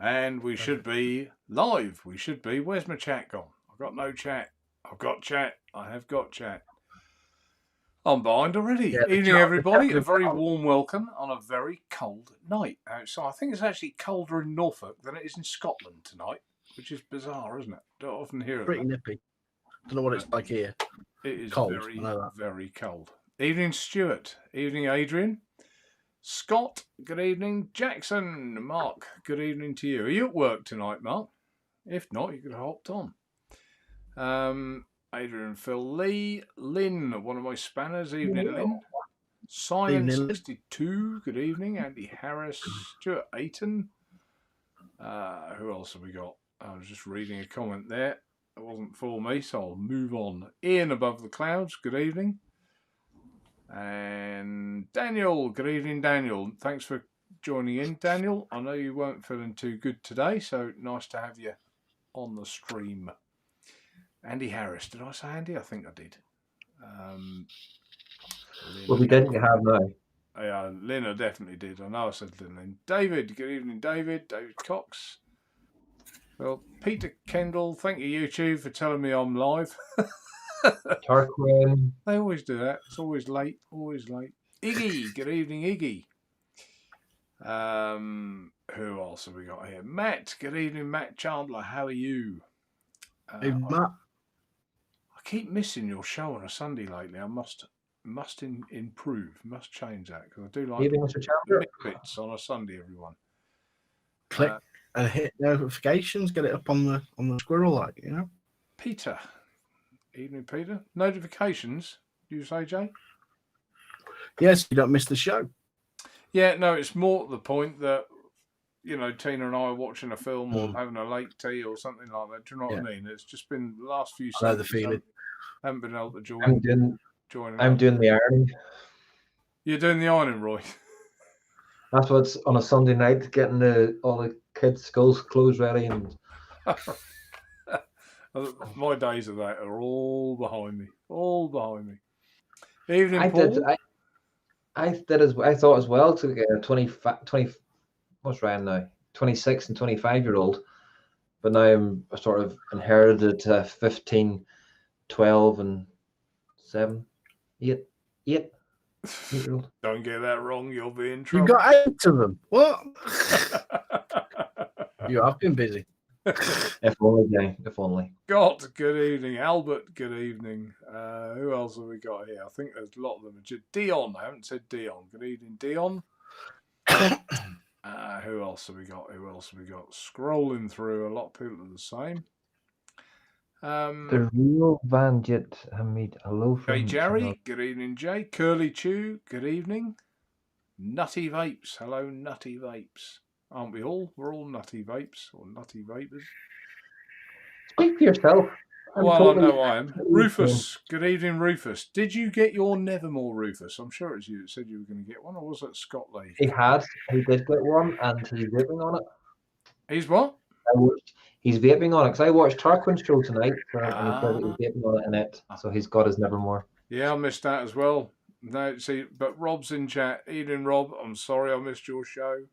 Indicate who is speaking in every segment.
Speaker 1: And we should be live. We should be. Where's my chat gone? I've got no chat. I've got chat. I have got chat. I'm behind already.
Speaker 2: Yeah,
Speaker 1: Evening, everybody. A very warm welcome on a very cold night. So I think it's actually colder in Norfolk than it is in Scotland tonight, which is bizarre, isn't it? Don't often hear of
Speaker 2: pretty
Speaker 1: that.
Speaker 2: nippy. Don't know what it's like here.
Speaker 1: It is
Speaker 2: cold,
Speaker 1: very, very cold. Evening, Stuart. Evening, Adrian. Scott, good evening. Jackson, Mark, good evening to you. Are you at work tonight, Mark? If not, you could have hopped on. Adrian, Phil Lee, Lynn, one of my spanners. Evening, Lynn. Simon62, good evening. Andy Harris, Stuart Ayton. Who else have we got? I was just reading a comment there. It wasn't for me, so I'll move on. Ian above the clouds, good evening. And Daniel, good evening, Daniel. Thanks for joining in, Daniel. I know you weren't feeling too good today, so nice to have you on the stream. Andy Harris, did I say Andy? I think I did.
Speaker 3: Well, we didn't have now.
Speaker 1: Yeah, Lynn, definitely did. I know I said Lynn. David, good evening, David. David Cox. Well, Peter Kendall, thank you, YouTube, for telling me I'm live.
Speaker 3: Tarquin.
Speaker 1: They always do that. It's always late, always late. Iggy, good evening, Iggy. Who else have we got here? Matt, good evening, Matt Chandler. How are you?
Speaker 2: Hey, Matt.
Speaker 1: I keep missing your show on a Sunday lately. I must improve, must change that because I do like bits on a Sunday. Everyone,
Speaker 2: click and hit notifications. Get it up on the squirrel, like you know.
Speaker 1: Peter. Evening, Peter. Notifications, do you say, Jay?
Speaker 2: Yes, you don't miss the show.
Speaker 1: Yeah, no, it's more the point that, you know, Tina and I are watching a film or having a late tea or something like that. Do you know what I mean? It's just been the last few
Speaker 2: I know the feeling.
Speaker 1: Haven't been able to join.
Speaker 3: I'm doing the ironing.
Speaker 1: You're doing the ironing, Roy?
Speaker 3: That's what's on a Sunday night, getting all the kids' schools clothes ready and...
Speaker 1: My days of that are all behind me. All behind me. Evening, Paul.
Speaker 3: I thought as well to get a 20 what's Ryan now? 26 and 25-year-old. But now I sort of inherited 15, 12 and 7, 8 year-old.
Speaker 1: Don't get that wrong, you'll be in trouble.
Speaker 2: You got 8 of them. What? You have been busy.
Speaker 3: If only, Jay. If only.
Speaker 1: Scott, good evening. Albert, good evening. Who else have we got here? I think there's a lot of them. Dion, I haven't said Dion. Good evening, Dion. Who else have we got? Scrolling through, a lot of people are the same.
Speaker 3: The real Vanjit Hamid. Hello from
Speaker 1: Jay Jerry, good evening, Jay. Curly Chew, good evening. Nutty Vapes, hello, Nutty Vapes. Aren't we all? We're all nutty vapes or nutty vapors.
Speaker 3: Speak for yourself.
Speaker 1: I know I am. Rufus, good evening, Rufus. Did you get your Nevermore, Rufus? I'm sure it's you that said you were going to get one, or was it Scott Lee?
Speaker 3: He did get one, and he's vaping on it.
Speaker 1: He's what?
Speaker 3: He's vaping on it, because I watched Tarquin's show tonight, and he said he was vaping on it in it, so he's got his Nevermore.
Speaker 1: Yeah, I missed that as well. No, see, but Rob's in chat. Evening, Rob. I'm sorry I missed your show.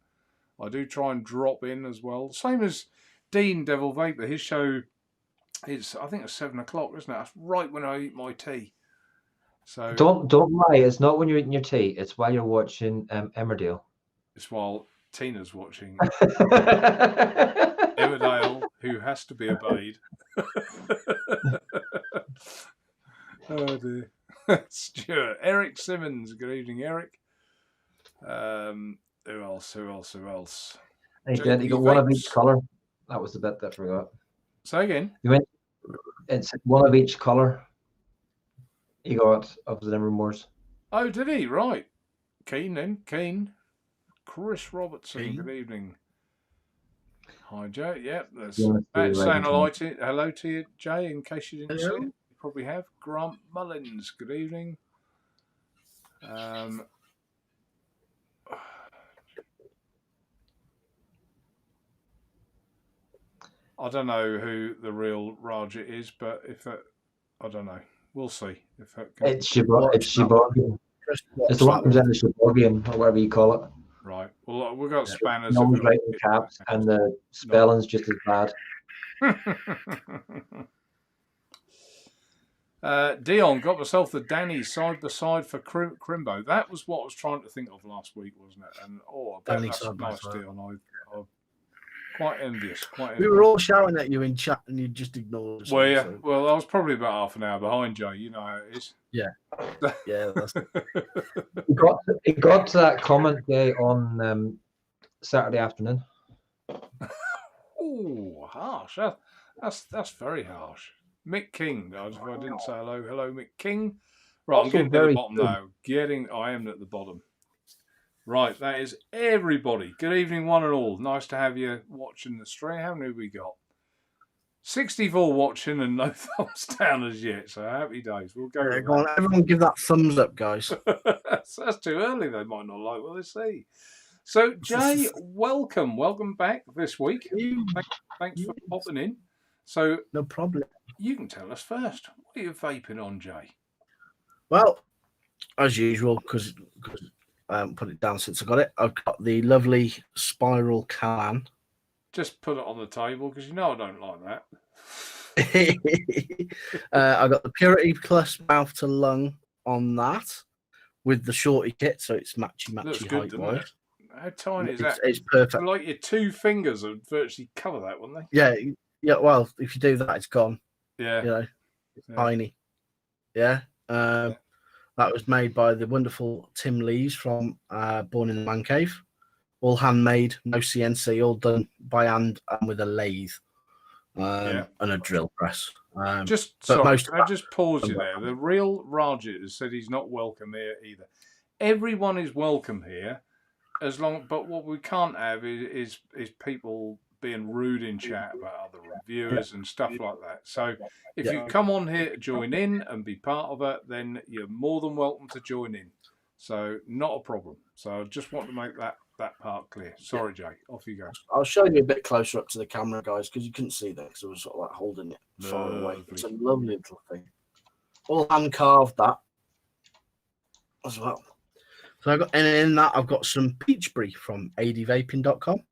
Speaker 1: I do try and drop in as well. Same as Dean Devil Vapor. His show is, I think it's 7 o'clock, isn't it? That's right when I eat my tea. So
Speaker 3: don't lie. It's not when you're eating your tea. It's while you're watching Emmerdale.
Speaker 1: It's while Tina's watching Emmerdale, who has to be obeyed. Oh dear. Stuart, Eric Simmons. Good evening, Eric. Who else?
Speaker 3: He did. He got one of each colour. That was the bit that I forgot.
Speaker 1: Say again.
Speaker 3: It's one of each colour. He got of the Nevermores.
Speaker 1: Oh, did he? Right. Keen then. Keen. Chris Robertson. Good evening. Hi, Jay. Yep. That's saying hello to you, Jay, in case you didn't see it. You probably have. Grant Mullins. Good evening. I don't know who the real Raja is, but I don't know. We'll see.
Speaker 3: It's Shebogian. It's the one that comes out of Shebogian, or whatever you call it.
Speaker 1: Right. Well, we've got spanners.
Speaker 3: Numbers right in caps, and the spelling's just as bad.
Speaker 1: Dion, got myself the Danny side by side for Crimbo. That was what I was trying to think of last week, wasn't it? And I bet
Speaker 2: Danny
Speaker 1: that's
Speaker 2: side by
Speaker 1: nice,
Speaker 2: side.
Speaker 1: Dion. I'm quite envious.
Speaker 2: We were all shouting at you in chat, and you just ignored us.
Speaker 1: Well, yeah.
Speaker 2: So.
Speaker 1: Well, I was probably about half an hour behind Joe. You know how it is.
Speaker 2: Yeah. Yeah. That's...
Speaker 3: He got to that comment day on Saturday afternoon.
Speaker 1: Oh, harsh. That's very harsh. Mick King. If I didn't say hello, Mick King. Right, I'm getting to the bottom now. I am at the bottom. Right, that is everybody. Good evening, one and all. Nice to have you watching the stream. How many have we got? 64 watching and no thumbs down as yet. So happy days. We'll go.
Speaker 2: Yeah, go on, everyone give that thumbs up, guys.
Speaker 1: that's too early. They might not like what they see. So, Jay, welcome back this week. Thanks for popping in. So,
Speaker 2: no problem.
Speaker 1: You can tell us first. What are you vaping on, Jay?
Speaker 2: Well, as usual, because I haven't put it down since I got it, I've got the lovely Spiral Can.
Speaker 1: Just put it on the table because you know I don't like that.
Speaker 2: I got the Purity Plus mouth to lung on that with the shorty kit, so it's matchy height wise.
Speaker 1: How tiny is that?
Speaker 2: It's perfect.
Speaker 1: Like your 2 fingers would virtually cover that, wouldn't they?
Speaker 2: Yeah. Well, if you do that, it's gone.
Speaker 1: Yeah.
Speaker 2: You know, it's tiny. Yeah. That was made by the wonderful Tim Lees from Born in the Man Cave. All handmade, no CNC, all done by hand and with a lathe and a drill press.
Speaker 1: Can I just pause you there? The real Rajit has said he's not welcome here either. Everyone is welcome here, but what we can't have is people being rude in chat about other reviewers and stuff like that. So if you come on here to join in and be part of it, then you're more than welcome to join in. So not a problem. So I just want to make that part clear. Sorry, Jay. Off you go.
Speaker 2: I'll show you a bit closer up to the camera, guys, because you couldn't see that because I was sort of like holding it far away. It's a lovely little thing. All hand carved that as well. So I've got in that I've got some Peachberry from advaping.com.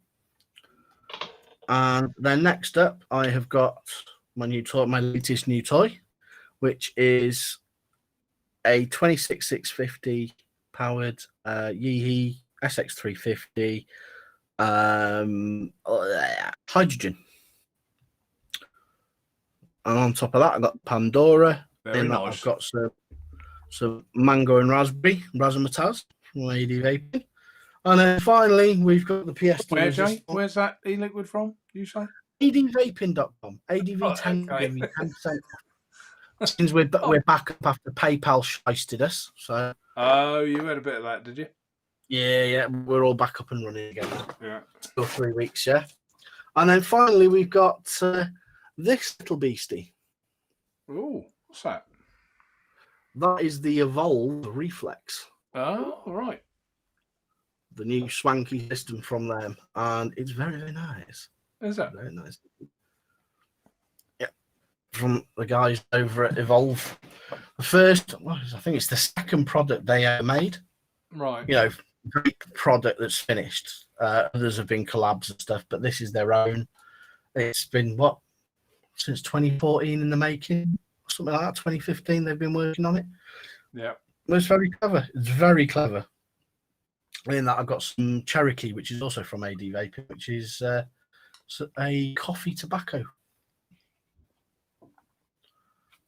Speaker 2: And then next up, I have got my latest new toy, which is a 26650 powered Yeehee SX350 hydrogen. And on top of that, I've got Pandora.
Speaker 1: Very nice.
Speaker 2: I've got some mango and raspberry razzmatazz from AD Vaping. And then finally, we've got the PS2.
Speaker 1: Where, Jay? Where's that e-liquid from, you say?
Speaker 2: advaping.com. ADV10 give you 10%. Since we're back up after PayPal shysted us. So.
Speaker 1: Oh, you had a bit of that, did you?
Speaker 2: Yeah. We're all back up and running again.
Speaker 1: Yeah.
Speaker 2: 2 or 3 weeks, yeah. And then finally, we've got this little beastie.
Speaker 1: Oh, what's that?
Speaker 2: That is the Evolve Reflex.
Speaker 1: Oh, right.
Speaker 2: The new swanky system from them, and it's very, very nice.
Speaker 1: Is that
Speaker 2: very nice? Yeah, from the guys over at Evolve. The first, I think it's the second product they ever made.
Speaker 1: Right.
Speaker 2: You know, great product that's finished. Others have been collabs and stuff, but this is their own. It's been since 2014 in the making, something like that. 2015 they've been working on it.
Speaker 1: Yeah,
Speaker 2: it's very clever. It's very clever. In that, I've got some Cherokee, which is also from AD Vaping, which is a coffee tobacco.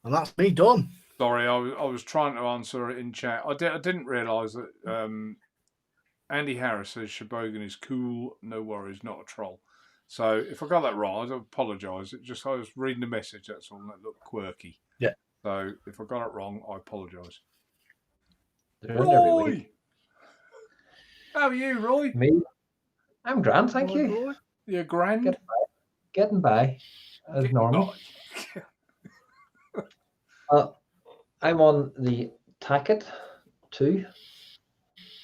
Speaker 2: And that's me done.
Speaker 1: Sorry, I was trying to answer it in chat. I didn't realise that Andy Harris says Shebogan is cool, no worries, not a troll. So if I got that wrong, I apologise. I was reading the message, that's all, and that looked quirky.
Speaker 2: Yeah.
Speaker 1: So if I got it wrong, I apologise.
Speaker 3: Roy!
Speaker 1: How are you, Roy?
Speaker 3: Me? I'm grand, thank you.
Speaker 1: Roy? You're grand?
Speaker 3: Getting by as normal. I'm on the Tacket 2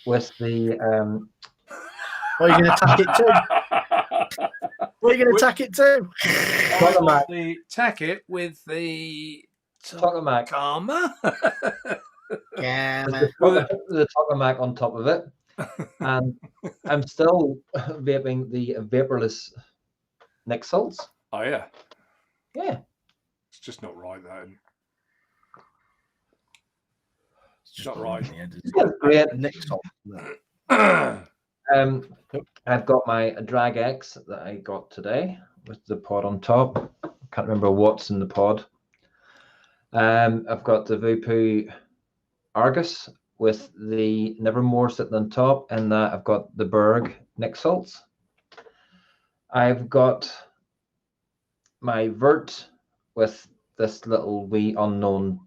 Speaker 3: with the...
Speaker 2: What are you going to tack it to? What are you going to tack it to?
Speaker 1: The Tacket with the...
Speaker 3: Tokamak.
Speaker 1: Karma?
Speaker 2: Yeah,
Speaker 3: the Tokamak on top of it. And I'm still vaping the vaporless Nick salts.
Speaker 1: Oh yeah,
Speaker 3: Yeah.
Speaker 1: it's just not right though. It's not right.
Speaker 3: That's great.
Speaker 2: Next on.
Speaker 3: I've got my Drag X that I got today with the pod on top. Can't remember what's in the pod. I've got the Vupu Argus with the Nevermore sitting on top, and I've got the Berg Nick salts. I've got my Vert with this little wee unknown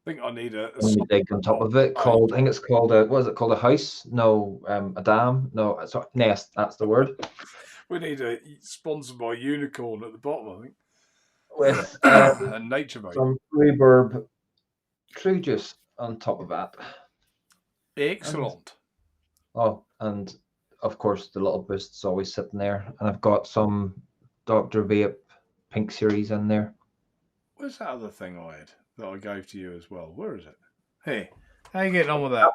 Speaker 1: I think I need a
Speaker 3: dig on top of it called, I think it's called a, what is it called, a house? No, a dam? No, sorry, nest, that's the word.
Speaker 1: We need a sponsored by Unicorn at the bottom, I think.
Speaker 3: With
Speaker 1: And Naturevape.
Speaker 3: some reverb true juice on top of that.
Speaker 1: Excellent.
Speaker 3: And of course the little boost's always sitting there. And I've got some Dr. Vape Pink Series in there.
Speaker 1: Where's that other thing I had that I gave to you as well? Where is it? Hey, how are you getting on with that?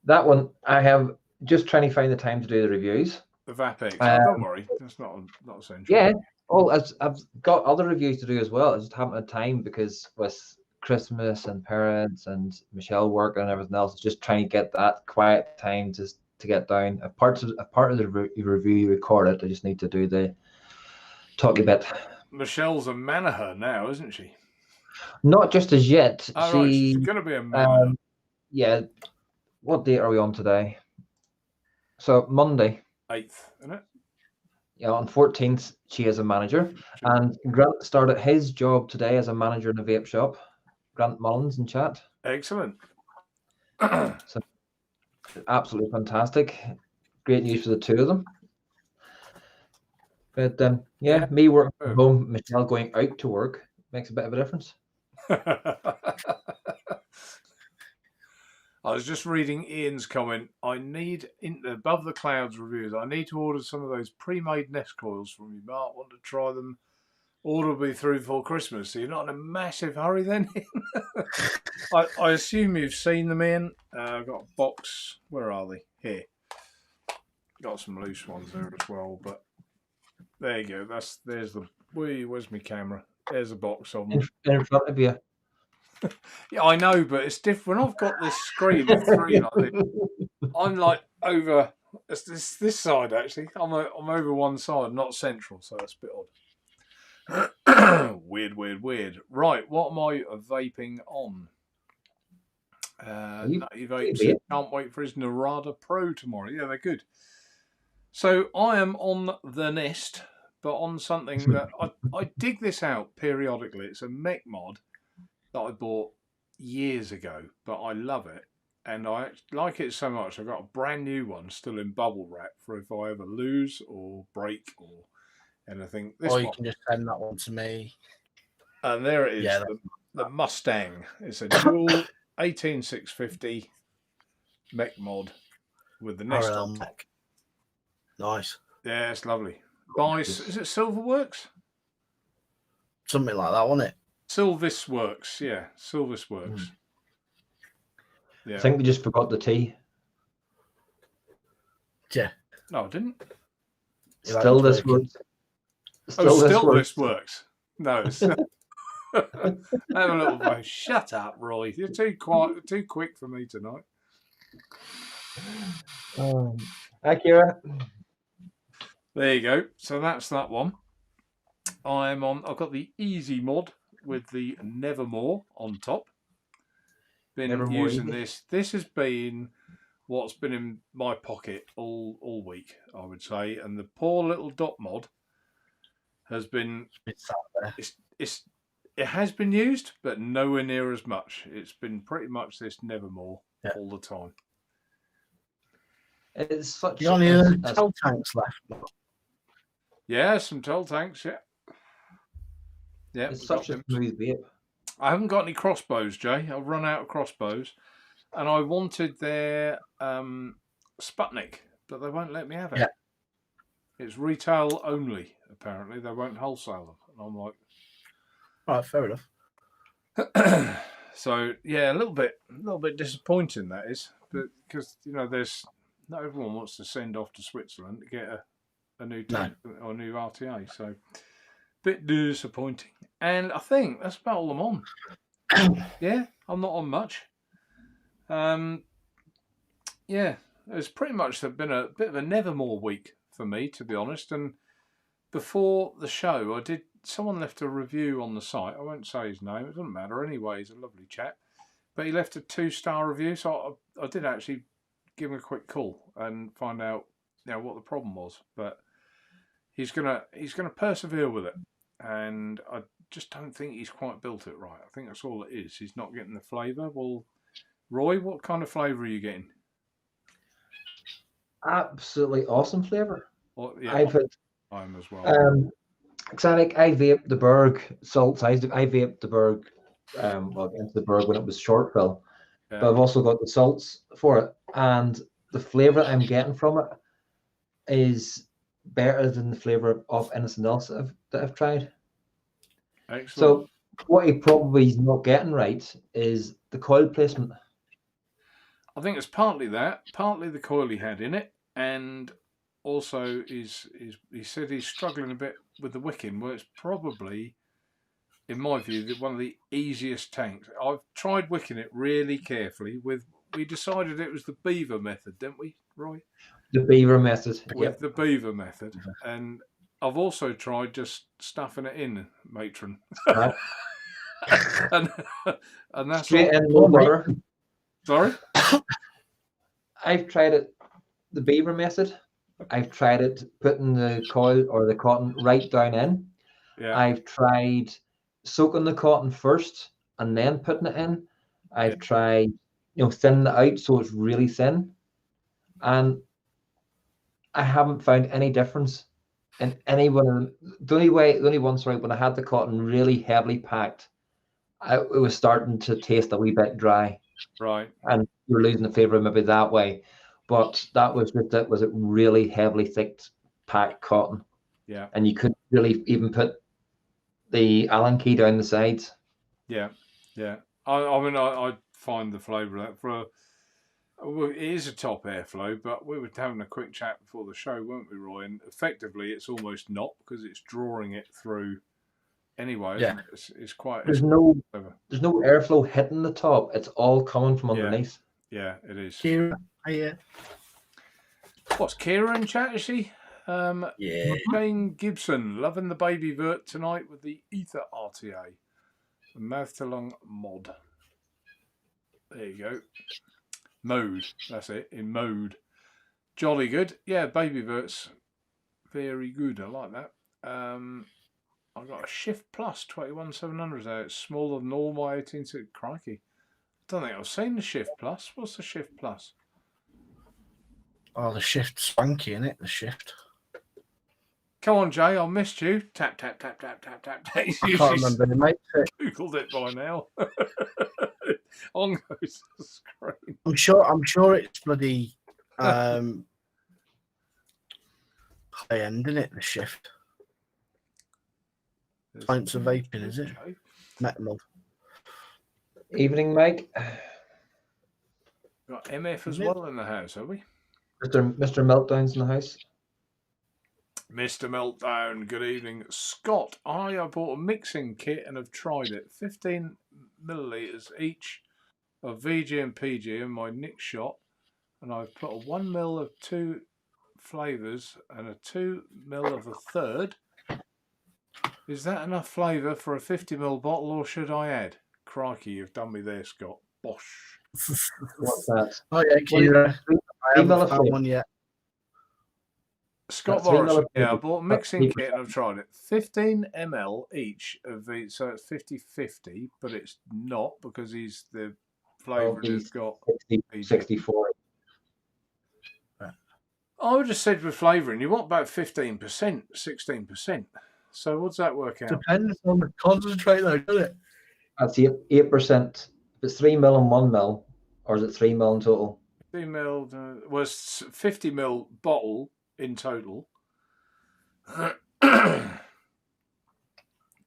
Speaker 3: That one, I have just trying to find the time to do the reviews.
Speaker 1: The Vapex. Don't worry, that's not essential.
Speaker 3: Yeah. Oh, I've got other reviews to do as well. I just haven't had time because with Christmas and parents and Michelle work and everything else, just trying to get that quiet time to get down. A part of the review recorded. I just need to do the talky bit.
Speaker 1: Michelle's a Manaher now, isn't she?
Speaker 3: Not just as yet.
Speaker 1: She's going to be a Manaher.
Speaker 3: Yeah. What date are we on today? So Monday.
Speaker 1: 8th, isn't it?
Speaker 3: Yeah, on 14th, she is a manager. And Grant started his job today as a manager in a vape shop. Grant Mullins in chat.
Speaker 1: Excellent.
Speaker 3: So absolutely fantastic. Great news for the two of them. But yeah, me working from home, Michelle going out to work makes a bit of a difference.
Speaker 1: I was just reading Ian's comment. I need, above the clouds reviews, I need to order some of those pre-made nest coils from you, Mark. Want to try them? Order will be through before Christmas. So you're not in a massive hurry then? I assume you've seen them, Ian. I've got a box. Where are they? Here. Got some loose ones there as well, but there you go. There's the. Where's my camera? There's a box of them.
Speaker 3: In front of you.
Speaker 1: Yeah, I know, but it's different. When I've got this screen with three like this, I'm like over this side actually. I'm over one side, not central, so it's a bit odd. Weird. Right, what am I vaping on? Naturevape can't wait for his Narada Pro tomorrow. Yeah, they're good. So I am on the Nest, but on something that I dig this out periodically. It's a mech mod that I bought years ago, but I love it. And I like it so much, I've got a brand new one still in bubble wrap for if I ever lose or break or anything.
Speaker 2: Or you can just send that one to me.
Speaker 1: And there it is,
Speaker 2: Yeah,
Speaker 1: the Mustang. It's a dual 18650 mech mod with the Nest on top.
Speaker 2: Nice.
Speaker 1: Yeah, it's lovely. Is it Silverworks?
Speaker 2: Something like that, wasn't it?
Speaker 1: Silvis Works, yeah. Silvis Works. Yeah.
Speaker 3: I think we just forgot the T.
Speaker 2: Yeah.
Speaker 1: No, I didn't.
Speaker 3: Still this works.
Speaker 1: Still this works. No. Have a little voice. Shut up, Roy. You're too quiet, too quick for me tonight.
Speaker 3: Hi, Kira.
Speaker 1: There you go. So that's that one. I've got the Easy mod with the Nevermore on top. Been
Speaker 3: Nevermore
Speaker 1: using
Speaker 3: Easy.
Speaker 1: this. This has been what's been in my pocket all week, I would say. And the poor little dot mod has been. It has been used, but nowhere near as much. It's been pretty much this Nevermore all the time.
Speaker 3: It's such.
Speaker 2: You only have 12 tanks left.
Speaker 1: Yeah, some 12 tanks. Yeah,
Speaker 3: it's such a smooth vape.
Speaker 1: I haven't got any crossbows, Jay. I've run out of crossbows, and I wanted their Sputnik, but they won't let me have it.
Speaker 2: Yeah.
Speaker 1: It's retail only. Apparently, they won't wholesale them, and I'm like,
Speaker 2: all right, fair enough.
Speaker 1: So yeah, a little bit disappointing that is, but because there's not everyone wants to send off to Switzerland to get a new tank or a new RTA. So, bit disappointing. And I think that's about all I'm on. Yeah, I'm not on much. Yeah, it's pretty much been a bit of a Nevermore week for me, to be honest. And before the show, someone left a review on the site. I won't say his name, it doesn't matter anyway, he's a lovely chap. But he left a 2-star review, so I did actually give him a quick call and find out, what the problem was. But he's gonna persevere with it, and I just don't think he's quite built it right. I think that's all it is. He's not getting the flavour. Well, Roy, what kind of flavour are you getting?
Speaker 3: Absolutely awesome flavour.
Speaker 1: Well, yeah,
Speaker 3: I've had
Speaker 1: I'm as well.
Speaker 3: Xanic, I vaped the Berg salts. I vaped the Berg, into the Berg when it was short fill.
Speaker 1: Yeah.
Speaker 3: But I've also got the salts for it, and the flavour I'm getting from it is better than the flavour of anything else that I've tried.
Speaker 1: Excellent.
Speaker 3: So what he probably is not getting right is the coil placement.
Speaker 1: I think it's partly the coil he had in it, and also he said he's struggling a bit with the wicking. Well, it's probably, in my view, one of the easiest tanks. I've tried wicking it really carefully. We decided it was the beaver method, didn't we, Roy?
Speaker 3: The beaver method.
Speaker 1: With the beaver method, and I've also tried just stuffing it in, matron.
Speaker 3: Right.
Speaker 1: and that's
Speaker 3: Straight
Speaker 1: all.
Speaker 3: in, no butter.
Speaker 1: Sorry?
Speaker 3: I've tried it, the beaver method. I've tried it putting the coil or the cotton right down in.
Speaker 1: Yeah.
Speaker 3: I've tried soaking the cotton first and then putting it in. I've tried, thinning it out so it's really thin. And I haven't found any difference in any one of them. The only one, when I had the cotton really heavily packed, it was starting to taste a wee bit dry.
Speaker 1: Right.
Speaker 3: And you're losing the flavour maybe that way. But that was just it, was it really heavily thick packed cotton.
Speaker 1: Yeah.
Speaker 3: And you couldn't really even put the Allen key down the sides.
Speaker 1: Yeah. Yeah. I find the flavour of that well, it is a top airflow, but we were having a quick chat before the show, weren't we, Roy? And effectively, it's almost not, because it's drawing it through anyway.
Speaker 2: Yeah.
Speaker 1: It's quite.
Speaker 3: There's no airflow hitting the top. It's all coming from underneath.
Speaker 1: Yeah, it is.
Speaker 2: Kira, yeah.
Speaker 1: What's Kira in chat? Is she?
Speaker 2: Yeah.
Speaker 1: Jane Gibson, loving the baby vert tonight with the Ether RTA, the mouth to lung mod. There you go. Mode, that's it, in mode. Jolly good. Yeah, baby verts, very good. I like that. I've got a Shift Plus 21700 out. It's smaller than all my 18-6. Crikey. I don't think I've seen the Shift Plus. What's the Shift Plus?
Speaker 2: Oh, the Shift's funky, isn't it? The Shift.
Speaker 1: Come on, Jay, I missed you. Tap, tap, tap, tap, tap, tap.
Speaker 2: I can't remember the mate.
Speaker 1: Googled it by now. On goes the screen.
Speaker 2: I'm sure it's bloody high end, isn't it? The Shift. Pints of vaping, is it? Metal.
Speaker 3: Evening, Mike.
Speaker 1: Got MF as well in the house, have we?
Speaker 3: Mr. Meltdown's in the house.
Speaker 1: Mr. Meltdown, good evening. Scott, I bought a mixing kit and have tried it. 15 millilitres each of VG and PG in my Nick shot, and I've put a 1 mil of 2 flavours and a 2 mil of a third. Is that enough flavour for a 50 ml bottle, or should I add? Crikey, you've done me there, Scott. Bosh.
Speaker 3: What's that?
Speaker 2: Oh yeah, Kira. I haven't found one yet.
Speaker 1: Scott Morrison, yeah, I bought a mixing kit and I've tried it. 15 ml each of these, so it's 50-50, but it's not, because he's the flavour has got
Speaker 3: 64.
Speaker 1: I would have said with flavouring, you want about 15%, 16%. So what does that work out?
Speaker 2: Depends on the concentrate, though, doesn't it?
Speaker 3: That's 8%. If it's 3 mil and 1 mil, or is it 3 mil in total?
Speaker 1: 3 mil was 50 ml bottle in total.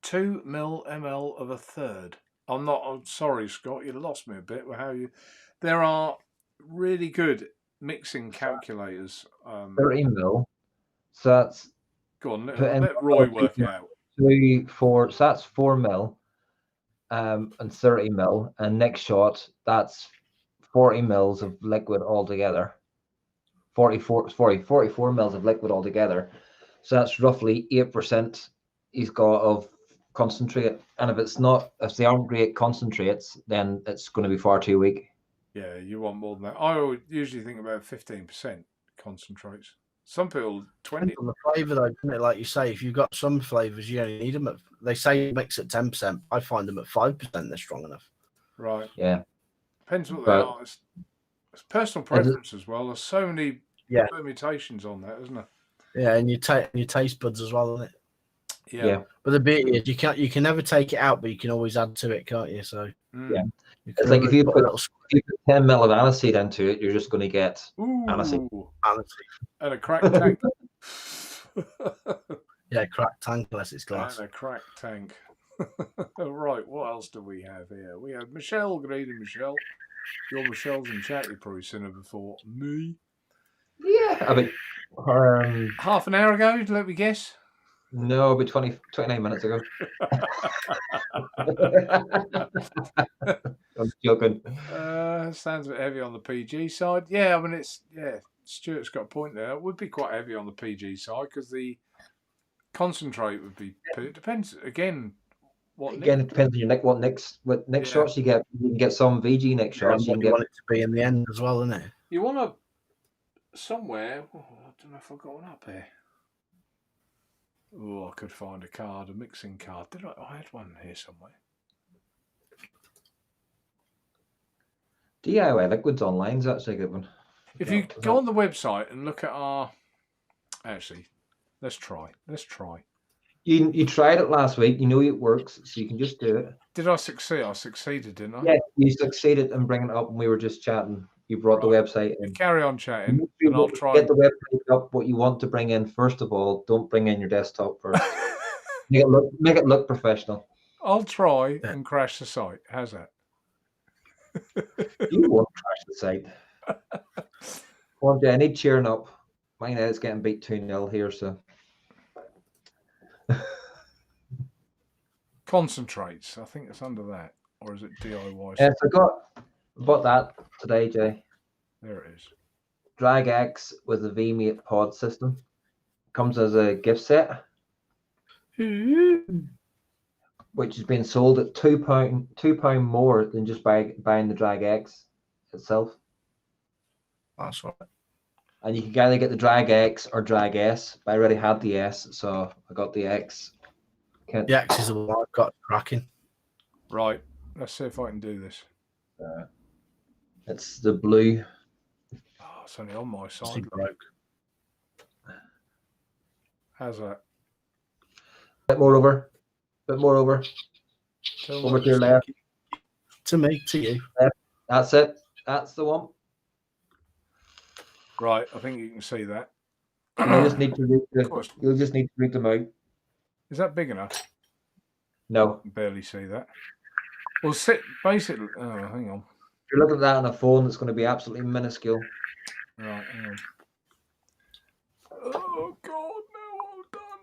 Speaker 1: 2 ml of a third. I'm sorry, Scott, you lost me a bit with how you. There are really good. mixing calculators.
Speaker 3: 30 mil. So that's
Speaker 1: Go on,
Speaker 3: put in
Speaker 1: let Roy work it out.
Speaker 3: 3, 4. So that's 4 mil. And 30 mil. And next shot, that's 40 mils of liquid altogether. 44 mils of liquid altogether. So that's roughly 8% he's got of concentrate. And if they aren't great concentrates, then it's going to be far too weak.
Speaker 1: Yeah, you want more than that. I usually think about 15% concentrates. Some people 20.
Speaker 2: Depends on the flavour, though, doesn't it? Like you say, if you've got some flavours, you only need them at. They say mix at 10%. I find them at 5%. They're strong enough.
Speaker 1: Right.
Speaker 3: Yeah.
Speaker 1: Depends what they are. It's personal preference as well. There's so many permutations on that, isn't there?
Speaker 2: Yeah, and your taste buds as well, isn't it?
Speaker 3: Yeah.
Speaker 2: But the beauty is you can never take it out, but you can always add to it, can't you? So
Speaker 3: yeah, it's like if you put 10 mil of aniseed into it, you're just going to get aniseed
Speaker 1: and a cracked tank.
Speaker 2: Yeah, cracked tank unless it's glass.
Speaker 1: And a cracked tank. Right, what else do we have here? We have Michelle. Good evening, Michelle. Your Michelle's in chat. You've probably seen her before. Me?
Speaker 3: Yeah, I mean,
Speaker 1: half an hour ago, let me guess.
Speaker 3: No, it'll be 29 minutes ago. I'm joking.
Speaker 1: Sounds a bit heavy on the PG side. Yeah, I mean, Stuart's got a point there. It would be quite heavy on the PG side because the concentrate would be. It depends, again,
Speaker 3: it depends on what next shots you get. You can get some VG next shots.
Speaker 2: You want it to be in the end as well, isn't it?
Speaker 1: You want to somewhere. I don't know if I've got one up here. Oh, I could find a mixing card. Did I? I had one here somewhere.
Speaker 3: DIY liquids online is actually a good one.
Speaker 1: If you go on the website and look at our, actually, let's try.
Speaker 3: You tried it last week. You know it works, so you can just do it.
Speaker 1: Did I succeed? I succeeded, didn't I?
Speaker 3: Yeah, you succeeded in bringing it up, and we were just chatting. You brought the website in.
Speaker 1: Carry on chatting, and I'll try.
Speaker 3: Get the website up. What you want to bring in first of all. Don't bring in your desktop first. make it look professional.
Speaker 1: I'll try and crash the site. How's that?
Speaker 3: You won't crash the site. One day I need cheering up. My head's getting beat 2-0 here, so.
Speaker 1: Concentrates. I think it's under that, or is it DIY?
Speaker 3: Yes, I bought that today, Jay.
Speaker 1: There it is.
Speaker 3: Drag X with a VMate pod system. Comes as a gift set, which has been sold at £2 more than just buying the Drag X itself.
Speaker 2: That's right.
Speaker 3: And you can either get the Drag X or Drag S, but I already had the S, so I got the X.
Speaker 2: The X is the one I've got cracking.
Speaker 1: Right. Let's see if I can do this.
Speaker 3: It's the blue.
Speaker 1: Oh, it's only on my side.
Speaker 2: Broke.
Speaker 1: How's that?
Speaker 3: Bit more over. Over to your left.
Speaker 2: To me, to you.
Speaker 3: That's it. That's the one.
Speaker 1: Right, I think you can see that.
Speaker 3: You just need to you'll just need to read them out.
Speaker 1: Is that big enough?
Speaker 3: No.
Speaker 1: I can barely see that. Well, basically. Oh, hang on.
Speaker 3: If you're looking at that on a phone, it's going to be absolutely minuscule.
Speaker 1: Right, hang on. Oh God, no, all done.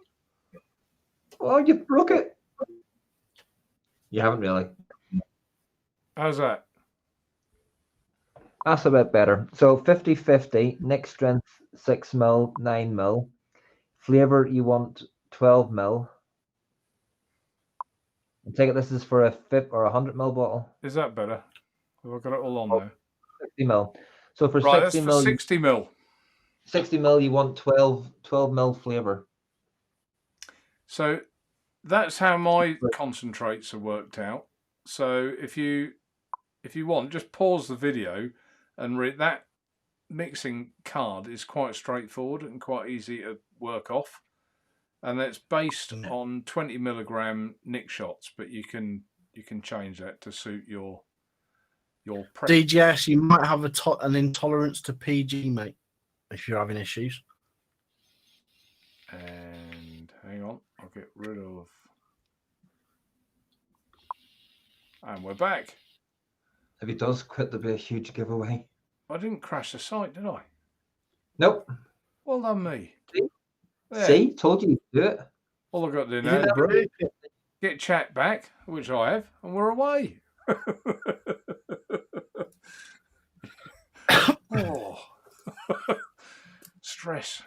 Speaker 3: Oh, you broke it. You haven't really.
Speaker 1: How's that?
Speaker 3: That's a bit better. So 50-50, neck strength 6 mil, 9 mil. Flavor, you want 12 mil. I take it this is for a 50 or 100 mil bottle.
Speaker 1: Is that better? Have I got it all on there?
Speaker 3: 60 mil. So for
Speaker 1: right,
Speaker 3: 60
Speaker 1: that's
Speaker 3: mil,
Speaker 1: for 60 mil.
Speaker 3: 60 mil, you want 12 mil flavor.
Speaker 1: So that's how my concentrates are worked out. So if you want, just pause the video and read that. Mixing card is quite straightforward and quite easy to work off, and it's based on 20 milligram nick shots, but you can change that to suit your preference.
Speaker 2: DGS, you might have an intolerance to PG, mate, if you're having issues.
Speaker 1: And hang on, I'll get rid of. And we're back.
Speaker 3: If he does quit, there'll be a huge giveaway.
Speaker 1: I didn't crash the site, did I?
Speaker 3: Nope.
Speaker 1: Well done, me.
Speaker 3: See?
Speaker 1: There.
Speaker 3: See? Told you to do it.
Speaker 1: All I've got to do
Speaker 2: You
Speaker 1: now
Speaker 2: did
Speaker 1: is
Speaker 2: that brilliant.
Speaker 1: get chat back, which I have, and we're away. Oh, stress.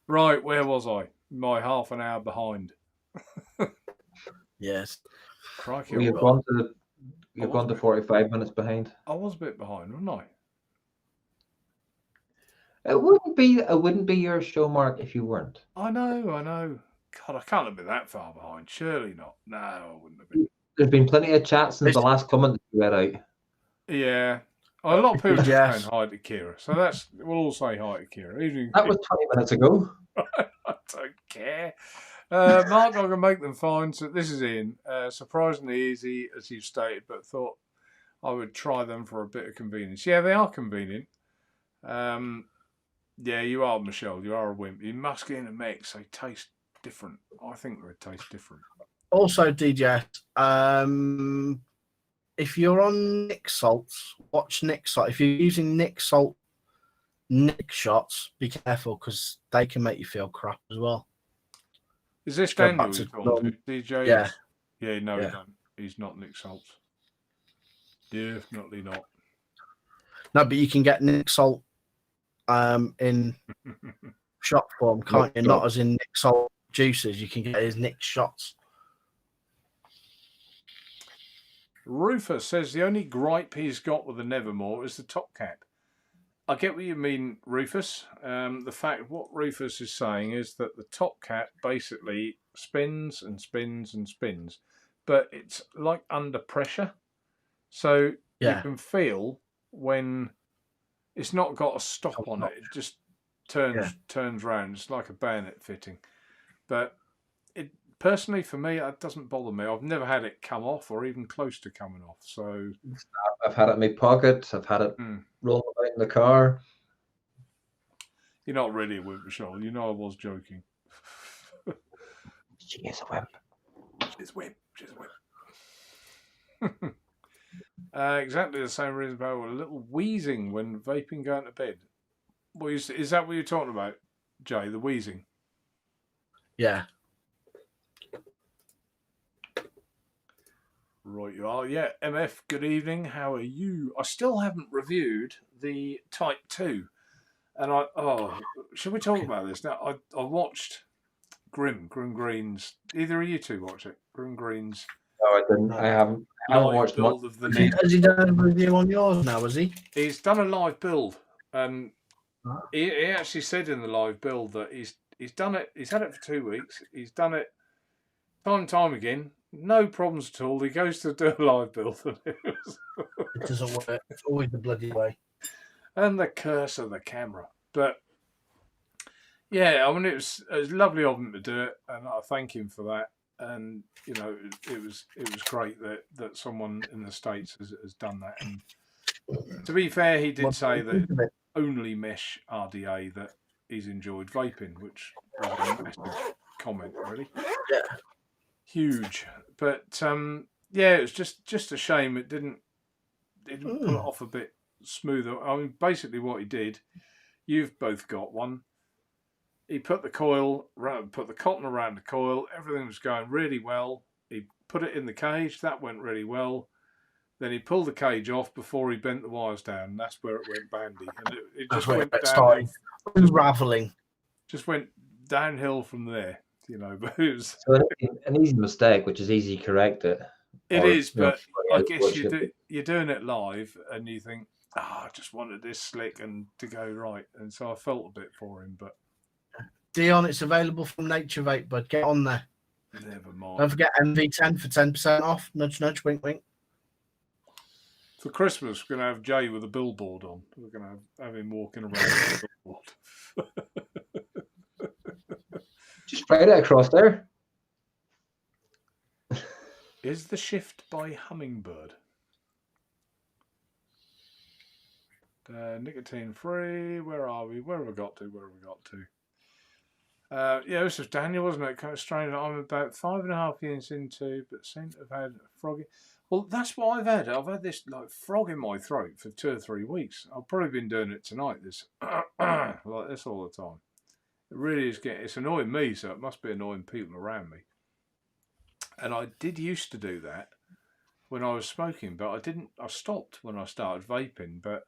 Speaker 1: Right, where was I? My half an hour behind.
Speaker 2: Yes.
Speaker 1: Crikey,
Speaker 3: Well, you've gone to 45 minutes behind.
Speaker 1: I was a bit behind, wasn't I?
Speaker 3: It wouldn't be your show, Mark, if you weren't.
Speaker 1: I know. God, I can't have been that far behind. Surely not. No, I wouldn't have been.
Speaker 3: There's been plenty of chats since the last comment that you read out.
Speaker 1: Yeah. A lot of people are
Speaker 2: Yes.
Speaker 1: saying hi to Kira, so we'll all say hi to Kira. Even
Speaker 3: That was 20 minutes ago.
Speaker 1: I don't care. Mark, I can make them fine. So this is Ian. Surprisingly easy, as you've stated, but thought I would try them for a bit of convenience. Yeah, they are convenient. Yeah, you are, Michelle. You are a wimp. You must get in a mix. They taste different. I think they taste different.
Speaker 2: Also, DJ, if you're on Nick Salts, watch Nick Salt. If you're using Nick Salt Nick shots, be careful because they can make you feel crap as well.
Speaker 1: Is this
Speaker 2: Go
Speaker 1: Daniel
Speaker 2: back
Speaker 1: you're
Speaker 2: to
Speaker 1: talking to? DJ?
Speaker 2: Yeah.
Speaker 1: Yeah, no,
Speaker 2: Yeah.
Speaker 1: he's not Nick Salts. Definitely not.
Speaker 2: No, but you can get Nick Salt in shot form, can't you? Not as in Nick Salt juices. You can get his Nick shots.
Speaker 1: Rufus says the only gripe he's got with the Nevermore is the top cap. I get what you mean, Rufus. The fact what Rufus is saying is that the top cap basically spins and spins and spins, but it's like under pressure. So you can feel when it's not got a stop on it. It just turns round. It's like a bayonet fitting. But it personally, for me, it doesn't bother me. I've never had it come off or even close to coming off. So
Speaker 3: I've had it in my pocket. I've had it rolling about in the car.
Speaker 1: You're not really a wimp, Michelle. You know I was joking.
Speaker 3: She is a wimp.
Speaker 1: She's a wimp. She's a wimp. Exactly the same reason about a little wheezing when vaping going to bed. Well, is that what you're talking about, Jay? The wheezing?
Speaker 2: Yeah.
Speaker 1: Right, you are. Yeah, MF, good evening. How are you? I still haven't reviewed the Type 2. And should we talk about this? Now, I watched Grim Green's. Either of you two watch it? Grim Green's.
Speaker 3: No, I didn't. I haven't watched much.
Speaker 1: Of the
Speaker 2: Has he done a review on yours now, has he?
Speaker 1: He's done a live build. He actually said in the live build that he's done it. He's had it for 2 weeks. He's done it time and time again. No problems at all. He goes to do a live build. And
Speaker 2: It doesn't work. It's always the bloody way.
Speaker 1: And the curse of the camera. But yeah, I mean, it was lovely of him to do it, and I thank him for that. And you know, it was great that someone in the States has done that. And to be fair, he did say that only mesh RDA that he's enjoyed vaping, which was a massive comment, really.
Speaker 2: Yeah.
Speaker 1: Huge. But yeah, it was just a shame it didn't pull it off a bit smoother. I mean, basically what he did, you've both got one. He put the cotton around the coil. Everything was going really well. He put it in the cage. That went really well. Then he pulled the cage off before he bent the wires down. That's where it went bandy. And it just went downhill.
Speaker 2: Unraveling.
Speaker 1: Just went downhill from there. You know, but it was
Speaker 3: an easy mistake, which is easy to correct it.
Speaker 1: It is, but I guess you're doing it live, and you think, I just wanted this slick and to go right, and so I felt a bit for him. But
Speaker 2: Dion, it's available from Naturevape, bud. Get on there.
Speaker 1: Never mind.
Speaker 2: Don't forget MV10 for 10% off. Nudge, nudge, wink, wink.
Speaker 1: For Christmas, we're going to have Jay with a billboard on. We're going to have him walking around with a billboard.
Speaker 3: Just spread it across there.
Speaker 1: Is the shift by Hummingbird? Nicotine free. Where are we? Where have we got to? Yeah, this was Daniel, wasn't it? Kind of strange. I'm about 5.5 years into, but seem to have had a froggy. Well, that's what I've had. I've had this like frog in my throat for 2 or 3 weeks. I've probably been doing it tonight. This like this all the time. It really is getting. It's annoying me, so it must be annoying people around me. And I did used to do that when I was smoking, but I didn't. I stopped when I started vaping, but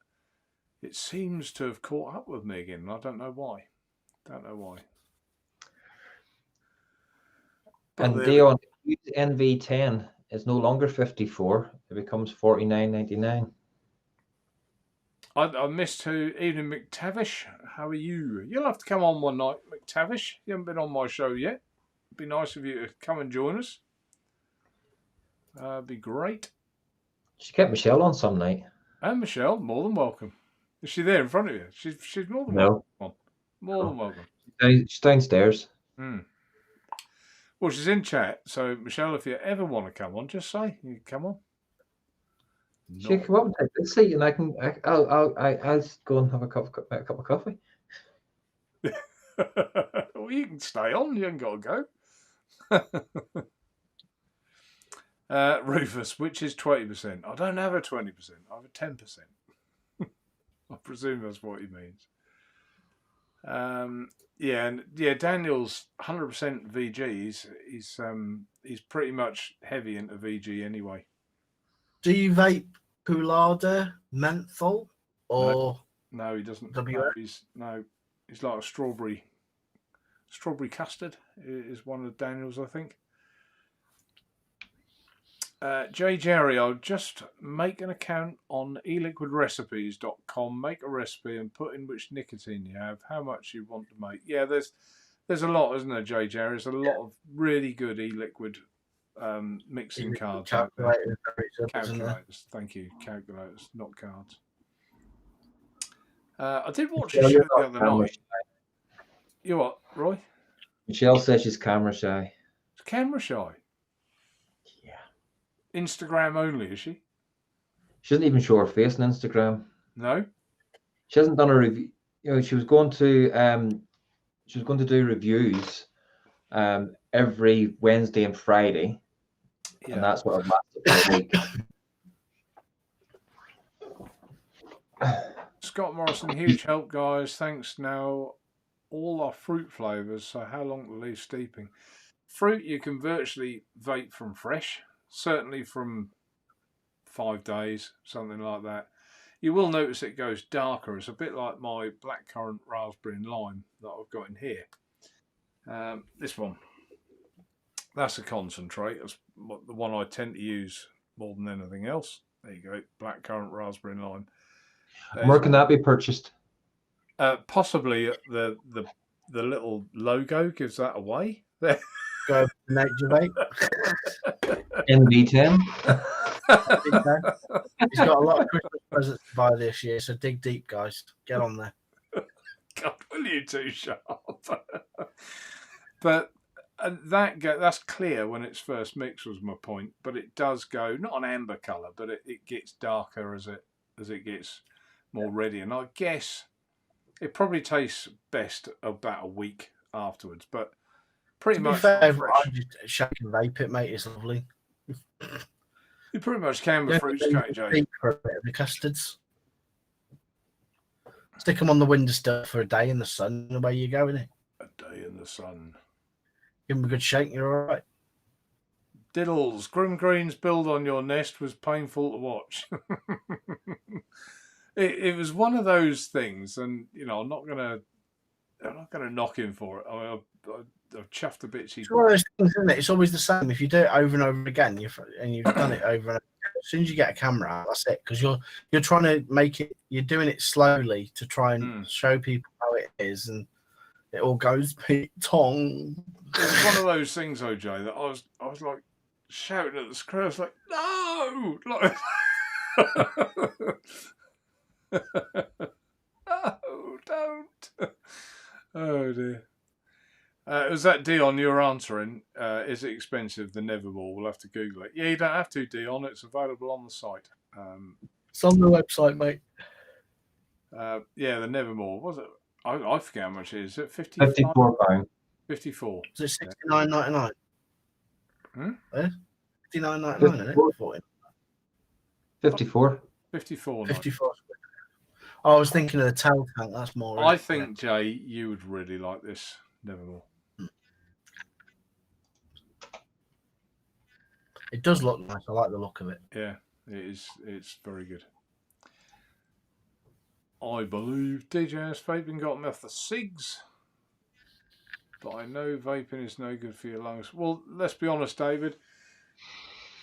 Speaker 1: it seems to have caught up with me again. And I don't know why. Don't know why. But
Speaker 3: And Dion, NV10 is no longer 54; it becomes 49.99.
Speaker 1: I missed who. Evening, McTavish. How are you? You'll have to come on one night, McTavish. You haven't been on my show yet. It'd be nice of you to come and join us. Be great.
Speaker 3: Should get Michelle on some night.
Speaker 1: And Michelle, more than welcome. Is she there in front of you? She's more than
Speaker 3: No.
Speaker 1: welcome. More than welcome.
Speaker 3: She's downstairs.
Speaker 1: Well, she's in chat. So Michelle, if you ever want to come on, just say you can come on.
Speaker 3: She can come up and take this seat, and I'll go and have a cup of coffee.
Speaker 1: Well, you can stay on. You ain't got to go. Rufus, which is 20%? I don't have a 20%. I have a 10%. I presume that's what he means. Daniel's 100% VG. He's pretty much heavy into VG anyway.
Speaker 2: Do you vape Poulada menthol or
Speaker 1: no, he doesn't.
Speaker 2: WF?
Speaker 1: He's like a strawberry custard is one of Daniel's, I think. J. Jerry, I'll just make an account on eliquidrecipes.com, make a recipe and put in which nicotine you have, how much you want to make. Yeah, there's a lot, isn't there, J. Jerry? There's a lot of really good e-liquid mixing cards out there. Calculators, thank you. Calculators, not cards. I did watch a show the other night. You what, Roy?
Speaker 3: Michelle says she's camera shy.
Speaker 1: She's camera shy? Instagram only, is she?
Speaker 3: She doesn't even show her face on Instagram.
Speaker 1: No.
Speaker 3: She hasn't done a review. She was going to do reviews every Wednesday and Friday, and that's what I've lasted for a week.
Speaker 1: Scott Morrison, huge help, guys. Thanks. Now, all our fruit flavors. So, how long to leave steeping? Fruit you can virtually vape from fresh. Certainly from 5 days, something like that. You will notice it goes darker. It's a bit like my blackcurrant raspberry and lime that I've got in here. This one, that's a concentrate. That's the one I tend to use more than anything else. There you go, blackcurrant raspberry and lime.
Speaker 3: Where can that be purchased?
Speaker 1: Possibly the little logo gives that away. There.
Speaker 2: Go Naturevape.
Speaker 3: NV10.
Speaker 2: He's got a lot of Christmas presents to buy this year, so dig deep, guys. Get on there.
Speaker 1: God, will you too sharp? But that's clear when it's first mixed, was my point. But it does go not an amber colour, but it gets darker as it gets more ready. And I guess it probably tastes best about a week afterwards. But pretty much,
Speaker 2: I just shake and vape it, mate. It's lovely.
Speaker 1: You pretty much can with fruits, can't you, Jay?
Speaker 2: For a bit of the custards. Stick them on the windowsill for a day in the sun, and away you go, innit?
Speaker 1: A day in the sun.
Speaker 2: Give them a good shake, you're all right.
Speaker 1: Diddles, Grim Green's build on your nest was painful to watch. It was one of those things, and I'm not gonna knock him for it. I mean, I've chuffed a bit.
Speaker 2: It's one of those things, isn't it? It's always the same. If you do it over and over again, you've done it over and over. As soon as you get a camera out, that's it. Because you're trying to make it. You're doing it slowly to try and show people how it is, and it all goes Pete Tong.
Speaker 1: It's one of those things, OJ, that I was like shouting at the screen. I was like, no, like, no, don't. Oh dear. Was that Dion you're answering? Is it expensive? The Nevermore. We'll have to Google it. Yeah, you don't have to, Dion. It's available on the site.
Speaker 2: It's on the website, mate.
Speaker 1: Yeah, the Nevermore. Was it? I forget how much it is. Is it £54?
Speaker 3: £54.
Speaker 1: 54.
Speaker 2: Is it $69.99?
Speaker 1: Hmm?
Speaker 2: $59.99, isn't it?
Speaker 3: 54.
Speaker 1: 54.
Speaker 2: 54. I was thinking of the tail tank. That's more.
Speaker 1: I think, Jay, you would really like this. Nevermore.
Speaker 2: It does look nice. I like the look of it.
Speaker 1: Yeah, it is. It's very good. I believe DJS Vaping got me off the cigs. But I know vaping is no good for your lungs. Well, let's be honest, David.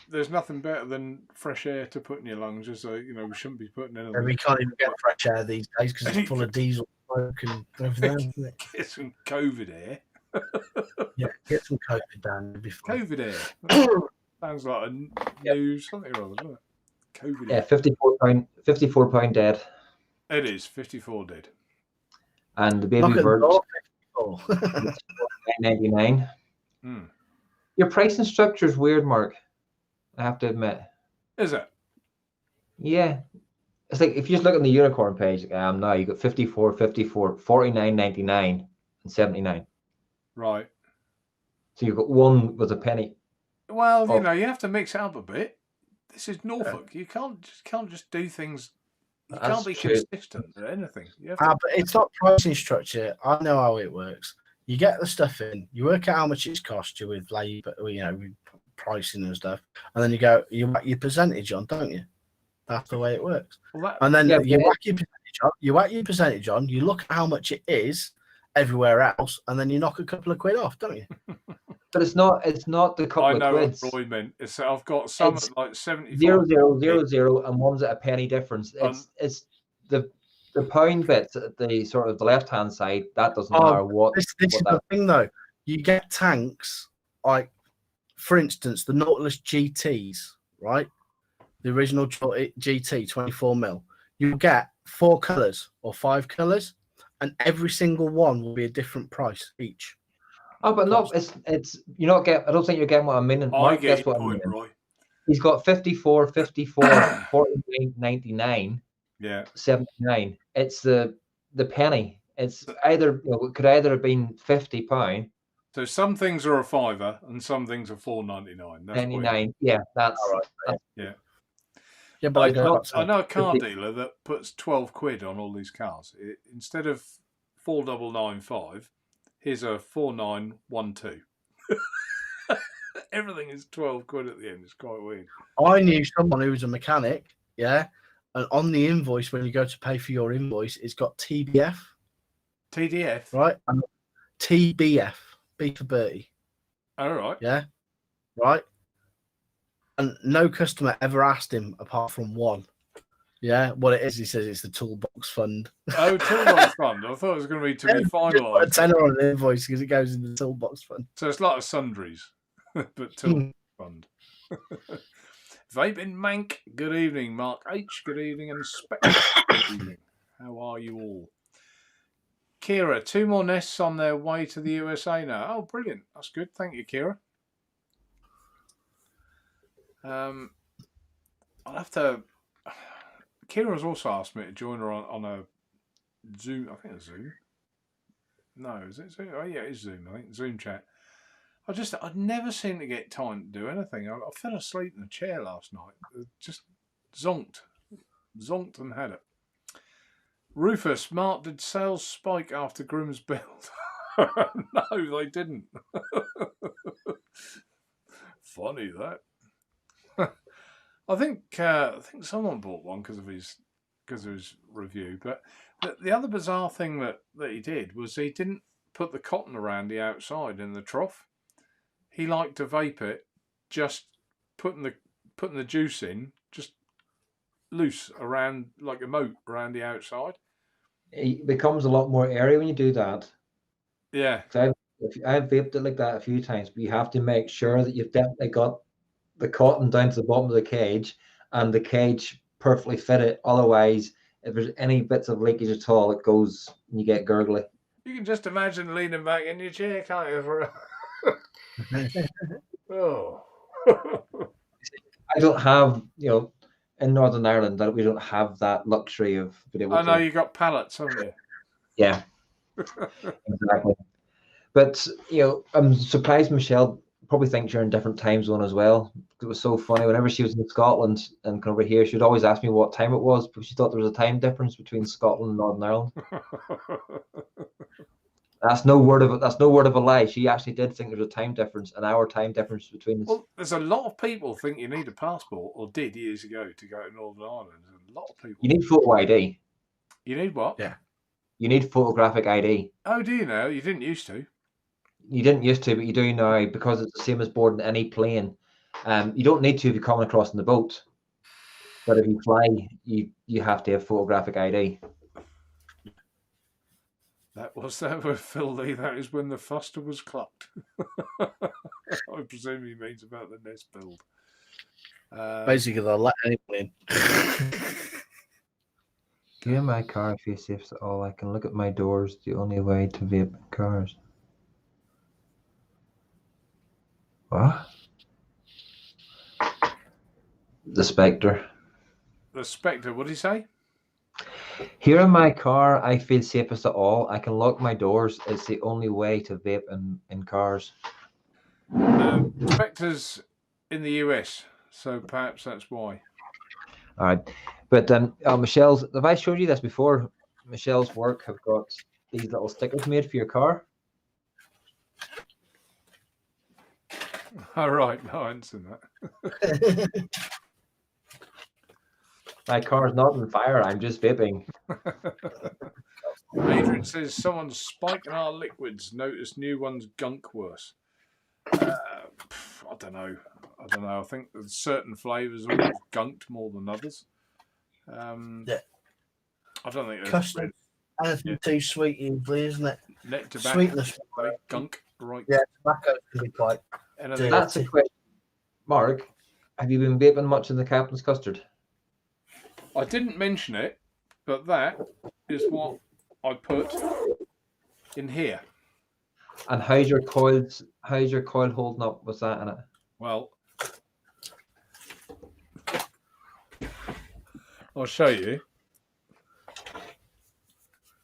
Speaker 1: There's nothing better than fresh air to put in your lungs. Is we shouldn't be putting anything.
Speaker 2: And we can't even get fresh air these days because it's full of diesel smoke and everything. Isn't it?
Speaker 1: Get some COVID air.
Speaker 2: Yeah, get some COVID down. Before.
Speaker 1: COVID air. Sounds like a new something or other, doesn't it? COVID air.
Speaker 3: 54 pound dead.
Speaker 1: It is 54 dead.
Speaker 3: And the baby bird. $9.99. Your pricing structure is weird, Mark. I have to admit.
Speaker 1: Is it?
Speaker 3: Yeah. It's like if you just look on the unicorn page, now you got 54, 54, 49.99, and 79.
Speaker 1: Right.
Speaker 3: So you've got one with a penny.
Speaker 1: Well, you have to mix it up a bit. This is Norfolk. You can't just do things. You can't be consistent at anything. You have to...
Speaker 2: But it's not pricing structure. I know how it works. You get the stuff in, you work out how much it's cost you with labor, with pricing and stuff, and then you whack your percentage on, don't you? That's the way it works. Well, and then you whack your percentage on. You look at how much it is everywhere else, and then you knock a couple of quid off, don't you?
Speaker 3: But it's not the couple of quids.
Speaker 1: What Roy meant. I've got some at like 70.
Speaker 3: 0, 0, 0, 0, and one's at a penny difference. It's the pound bits at the sort of the left hand side. That doesn't matter what. This is the
Speaker 2: thing though. You get tanks like, for instance, the Nautilus GTs, right? The original GT 24mm. You get 4 colors or 5 colors, and every single one will be a different price each.
Speaker 3: Oh, but no, it's you not get. I don't think you're getting what I'm meaning. Mark gets what I'm meaning. Roy. He's got 54, 54, 49.99.
Speaker 1: Yeah,
Speaker 3: 79. It's the penny. It's either it could either have been £50.
Speaker 1: So some things are a fiver and some things are $4.99.
Speaker 3: 99. Yeah, that's
Speaker 2: all right.
Speaker 1: Yeah.
Speaker 2: Yeah, but
Speaker 1: I know a car dealer that puts 12 quid on all these cars. Instead of 4,995, here's a 4,912. Everything is 12 quid at the end. It's quite weird.
Speaker 2: I knew someone who was a mechanic, yeah, and on the invoice, when you go to pay for your invoice, it's got TBF.
Speaker 1: TDF?
Speaker 2: Right? And TBF, B for Bertie.
Speaker 1: All right.
Speaker 2: Yeah, right? And no customer ever asked him apart from one. Yeah, what it is, he says it's the toolbox fund.
Speaker 1: Oh, toolbox fund. I thought it was going to be finalised.
Speaker 2: A tenner on an invoice because it goes in the toolbox fund.
Speaker 1: So it's like a sundries, but toolbox fund. Vaping Mank, good evening. Mark H, good evening. And Spectre, good evening. How are you all? Kira, 2 more nests on their way to the USA now. Oh, brilliant. That's good. Thank you, Kira. I'll have to... Kira has also asked me to join her on a Zoom. I think it's Zoom. No, is it Zoom? Oh, yeah, it's Zoom. I think Zoom chat. I'd never seem to get time to do anything. I fell asleep in a chair last night. Just zonked and had it. Rufus, Mark, did sales spike after Grimm's build? No, they didn't. Funny that. I think someone bought one because of his review. But the other bizarre thing that he did was he didn't put the cotton around the outside in the trough. He liked to vape it, just putting the juice in, just loose around like a moat around the outside.
Speaker 3: It becomes a lot more airy when you do that.
Speaker 1: Yeah.
Speaker 3: I've vaped it like that a few times, but you have to make sure that you've definitely got the cotton down to the bottom of the cage and the cage perfectly fitted. Otherwise, if there's any bits of leakage at all, it goes and you get gurgly.
Speaker 1: You can just imagine leaning back in your chair, can't you? Oh.
Speaker 3: I don't have, in Northern Ireland, that we don't have that luxury of being able
Speaker 1: I know you got pallets, haven't you?
Speaker 3: Yeah, exactly. But I'm surprised Michelle probably thinks you're in a different time zone as well. It was so funny. Whenever she was in Scotland and come over here, she'd always ask me what time it was, because she thought there was a time difference between Scotland and Northern Ireland. That's no word of a lie. She actually did think there's a time difference, an hour time difference between us.
Speaker 1: Well, there's a lot of people think you need a passport, or did years ago, to go to Northern Ireland. There's a lot of people.
Speaker 3: You need photo ID.
Speaker 1: You need what?
Speaker 2: Yeah.
Speaker 3: You need photographic ID.
Speaker 1: Oh, do you now? You didn't used to.
Speaker 3: You didn't used to, but you do now, because it's the same as boarding any plane. You don't need to if you're coming across in the boat, but if you fly, you have to have photographic ID.
Speaker 1: That was that with Phil Lee. That is when the fuster was clucked. I presume he means about the nest build.
Speaker 2: Basically, they'll let anyone in.
Speaker 3: Here in my car, if you safe at all, I can look at my doors. The only way to vape in cars. What? The Spectre.
Speaker 1: The Spectre, what did he say?
Speaker 3: Here in my car, I feel safest at all. I can lock my doors. It's the only way to vape in cars.
Speaker 1: Spectre's in the US, so perhaps that's why.
Speaker 3: All right, but Michelle's. Have I showed you this before? Michelle's work have got these little stickers made for your car.
Speaker 1: All right, no, I hadn't seen that.
Speaker 3: My car's not on fire. I'm just vaping.
Speaker 1: Adrian says someone's spiking our liquids. Notice new ones gunk worse. I don't know. I think there's certain flavours always gunked more than others.
Speaker 2: Yeah.
Speaker 1: I don't think
Speaker 2: Custard. Anything too sweet usually, isn't it?
Speaker 1: net tobacco.
Speaker 2: Sweetness.
Speaker 1: Gunk, right?
Speaker 2: Yeah, tobacco can be quite.
Speaker 1: Anything
Speaker 3: That's a question. Mark, have you been vaping much in the Captain's Custard?
Speaker 1: I didn't mention it, but that is what I put in here.
Speaker 3: And how's your coil holding up? What's that in it?
Speaker 1: Well, I'll show you.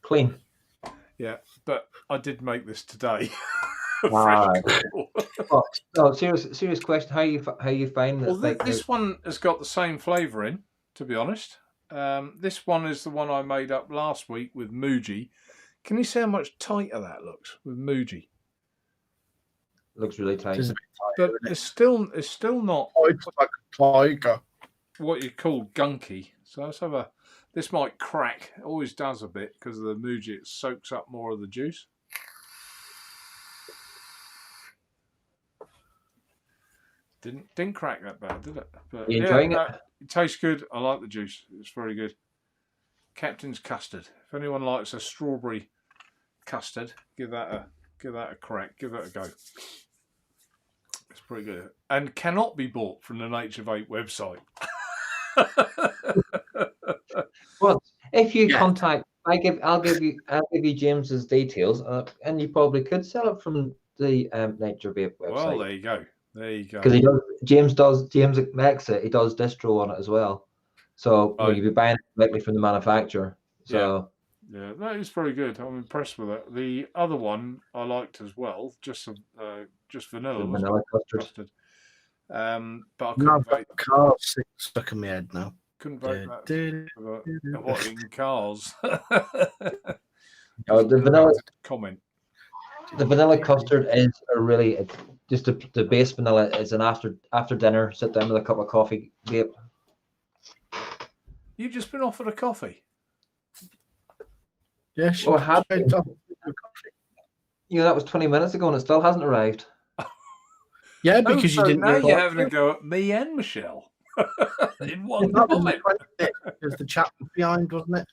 Speaker 3: Clean.
Speaker 1: Yeah, but I did make this today.
Speaker 3: Wow.
Speaker 1: Fresh coil.
Speaker 3: Oh, serious question. How you find
Speaker 1: Well,
Speaker 3: that?
Speaker 1: this one has got the same flavour in, to be honest. This one is the one I made up last week with Muji. Can you see how much tighter that looks with Muji?
Speaker 3: Looks really tight.
Speaker 1: But it's still not
Speaker 2: It's like a tiger.
Speaker 1: what you call gunky. So let's have a. This might crack. It always does a bit because of the Muji. It soaks up more of the juice. Didn't crack that bad, did it? But
Speaker 3: You enjoying it?
Speaker 1: It tastes good. I like the juice. It's very good. Captain's Custard. If anyone likes a strawberry custard, give that a crack. Give that a go. It's pretty good, and cannot be bought from the Naturevape website.
Speaker 3: Well, if you contact, I'll give you James's details, and you probably could sell it from the Naturevape website.
Speaker 1: Well, there you go. There you go.
Speaker 3: Because James makes it. He does distro on it as well. So you'll be buying it directly from the manufacturer. So
Speaker 1: yeah, that is very good. I'm impressed with it. The other one I liked as well, just vanilla.
Speaker 3: Vanilla custard.
Speaker 1: But I couldn't
Speaker 2: No,
Speaker 1: vape.
Speaker 2: cars stuck in my head now.
Speaker 1: Couldn't vape that. What in cars?
Speaker 3: Oh, the vanilla
Speaker 1: comment.
Speaker 3: The vanilla custard is just the base vanilla is an after dinner, sit down with a cup of coffee, vape.
Speaker 1: You've just been offered a coffee.
Speaker 2: Yes.
Speaker 3: Oh, that was 20 minutes ago and it still hasn't arrived.
Speaker 2: Yeah, because you didn't.
Speaker 1: Now you're having a go at me and Michelle in one comment.
Speaker 2: Because the chat was behind, wasn't it?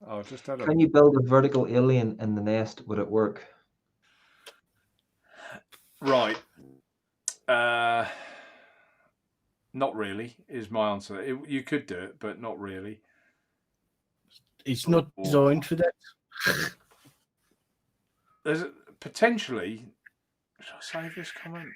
Speaker 1: Oh, just had
Speaker 3: Can you build a vertical alien in the nest? Would it work?
Speaker 1: Right. Not really is my answer. You could do it, but not really.
Speaker 2: It's not designed for that.
Speaker 1: There's potentially. Should I save this comment?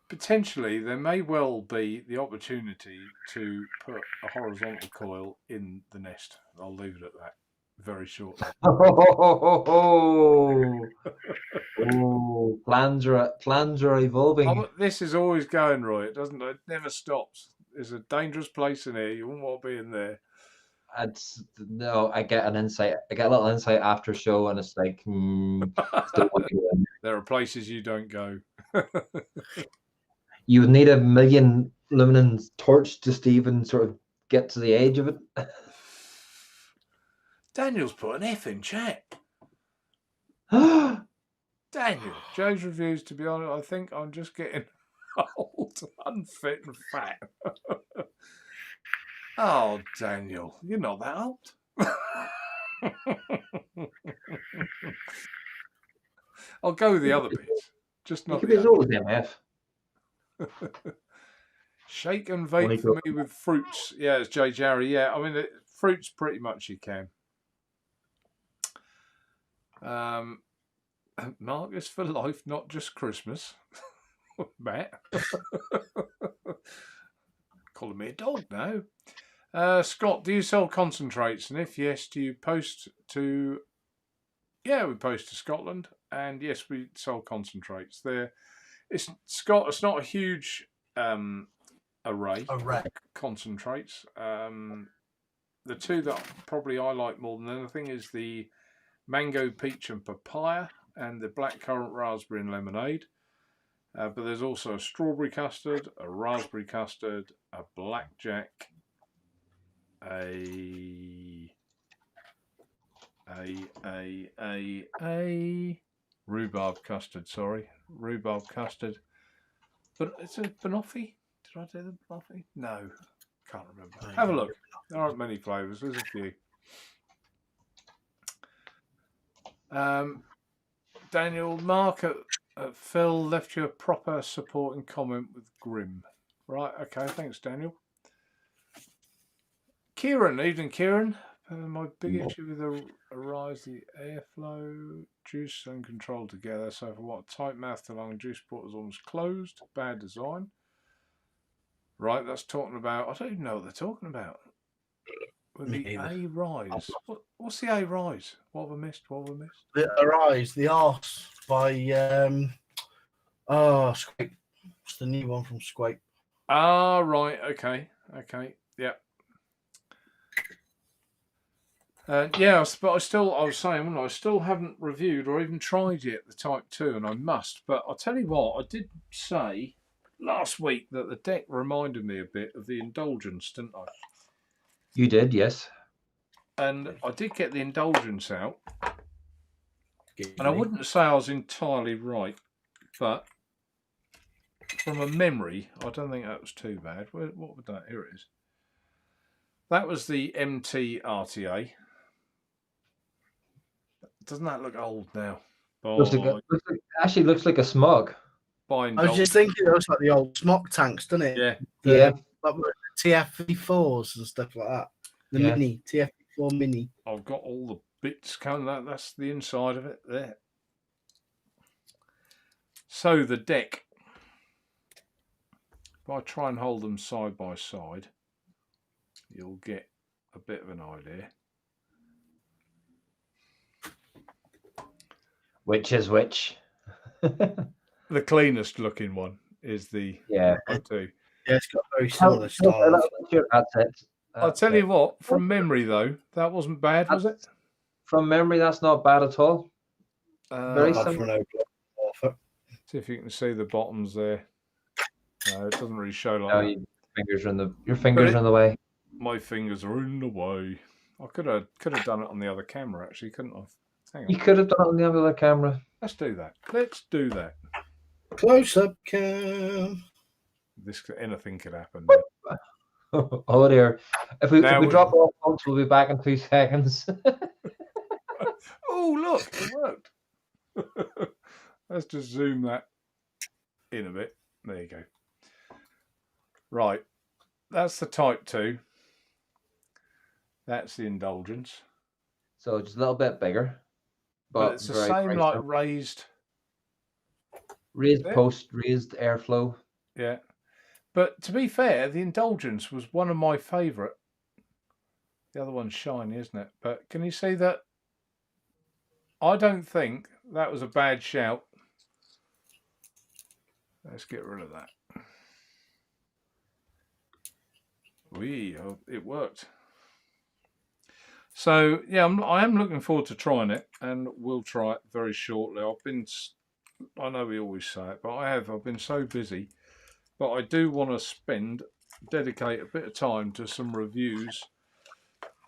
Speaker 1: Potentially, there may well be the opportunity to put a horizontal coil in the nest. I'll leave it at that. very short.
Speaker 3: Oh, plans are evolving.
Speaker 1: Oh, this is always going, Roy. It never stops. It's a dangerous place in here. You wouldn't want to be in there.
Speaker 3: No, I get an insight. I get a little insight after show, and it's like, don't want to go in.
Speaker 1: There are places you don't go.
Speaker 3: You would need a million luminance torch just to even sort of get to the edge of it.
Speaker 1: Daniel's put an F in chat.
Speaker 3: Oh,
Speaker 1: Daniel, Joe's reviews, to be honest, I think I'm just getting old, unfit and fat. Oh, Daniel, you're not that old. I'll go with the other bits. Just not
Speaker 3: you could be as old as MF.
Speaker 1: Shake and vape for me with fruits. Yeah, it's Jay Jarry. Yeah, I mean, fruits pretty much you can. Mark is for life, not just Christmas. Matt. Calling me a dog now. Scott, do you sell concentrates? And if yes, do you post to... Yeah, we post to Scotland. And yes, we sell concentrates. It's not a huge array of concentrates. The two that probably I like more than anything is the mango, peach and papaya and the blackcurrant, raspberry and lemonade. But there's also a strawberry custard, a raspberry custard, a blackjack, a rhubarb custard, rhubarb custard. But it's a banoffee. Did I do the banoffee? No, can't remember. Have a look. There aren't many flavours. There's a few. Daniel, Mark at Phil left you a proper supporting comment with Grim. Right, okay, thanks, Daniel. Kieran, evening, Kieran. My big issue with the arise the airflow, juice and control together. So for what tight mouth the lung juice port is almost closed. Bad design. Right, that's talking about. I don't even know what they're talking about. With the A rise. What's the A rise? What have I missed?
Speaker 2: The Arise, the Arse by Squape. It's the new one from Squape.
Speaker 1: Ah, right. Okay. Yeah. Yeah, but I still haven't reviewed or even tried yet the Type 2, and I must. But I'll tell you what, I did say last week that the deck reminded me a bit of the Indulgence, didn't I?
Speaker 3: You did, yes.
Speaker 1: And I did get the Indulgence out. And I wouldn't say I was entirely right, but from a memory, I don't think that was too bad. What would that? Here it is. That was the MT RTA. Doesn't that look old now?
Speaker 3: Actually looks like a smog.
Speaker 2: I was just thinking it looks like the old smock tanks, doesn't it?
Speaker 3: Yeah.
Speaker 2: Like TFV4s and stuff like that. The mini, TFV4 mini.
Speaker 1: I've got all the bits coming. That's the inside of it there. So the deck. If I try and hold them side by side, you'll get a bit of an idea.
Speaker 3: Which is which?
Speaker 1: The cleanest looking one is the
Speaker 3: two.
Speaker 2: Yeah, it's got very similar style.
Speaker 1: I'll tell you what, from memory though, that wasn't bad, was it?
Speaker 3: From memory, that's not bad at all. Very similar.
Speaker 1: See if you can see the bottoms there. No, it doesn't really show like that.
Speaker 3: Your fingers are in the way.
Speaker 1: My fingers are in the way. I could have done it on the other camera actually, couldn't I? Hang on.
Speaker 3: You could have done it on the other camera.
Speaker 1: Let's do that.
Speaker 2: Close up cam.
Speaker 1: Anything could happen.
Speaker 3: Oh dear. If we drop off, we'll be back in 2 seconds.
Speaker 1: Oh look, it worked. Let's just zoom that in a bit. There you go. Right. That's the Type 2. That's the Indulgence.
Speaker 3: So just a little bit bigger.
Speaker 1: But it's the same like raised
Speaker 3: post, raised airflow.
Speaker 1: Yeah. But to be fair, the Indulgence was one of my favourite. The other one's shiny, isn't it? But can you see that? I don't think that was a bad shout. Let's get rid of that. It worked. So yeah, I am looking forward to trying it, and we'll try it very shortly. I know we always say it, but I've been so busy, but I do want to dedicate a bit of time to some reviews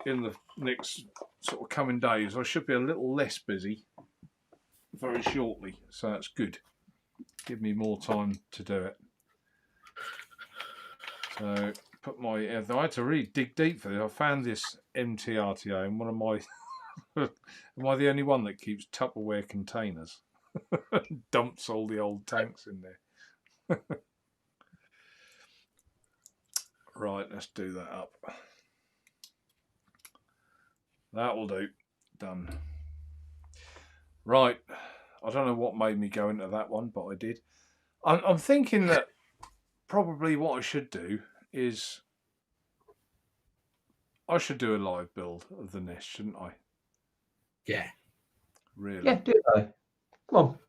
Speaker 1: in the next sort of coming days. I should be a little less busy very shortly, so that's good. Give me more time to do it. So I had to really dig deep for this. I found this MTRTA in one of my. Am I the only one that keeps Tupperware containers? Dumps all the old tanks in there. Right, let's do that up. That will do. Done. Right. I don't know what made me go into that one, but I did. I'm thinking that probably what I should do is I should do a live build of the Nest, shouldn't I?
Speaker 2: Yeah.
Speaker 1: Really?
Speaker 3: Yeah, do it now. Come on.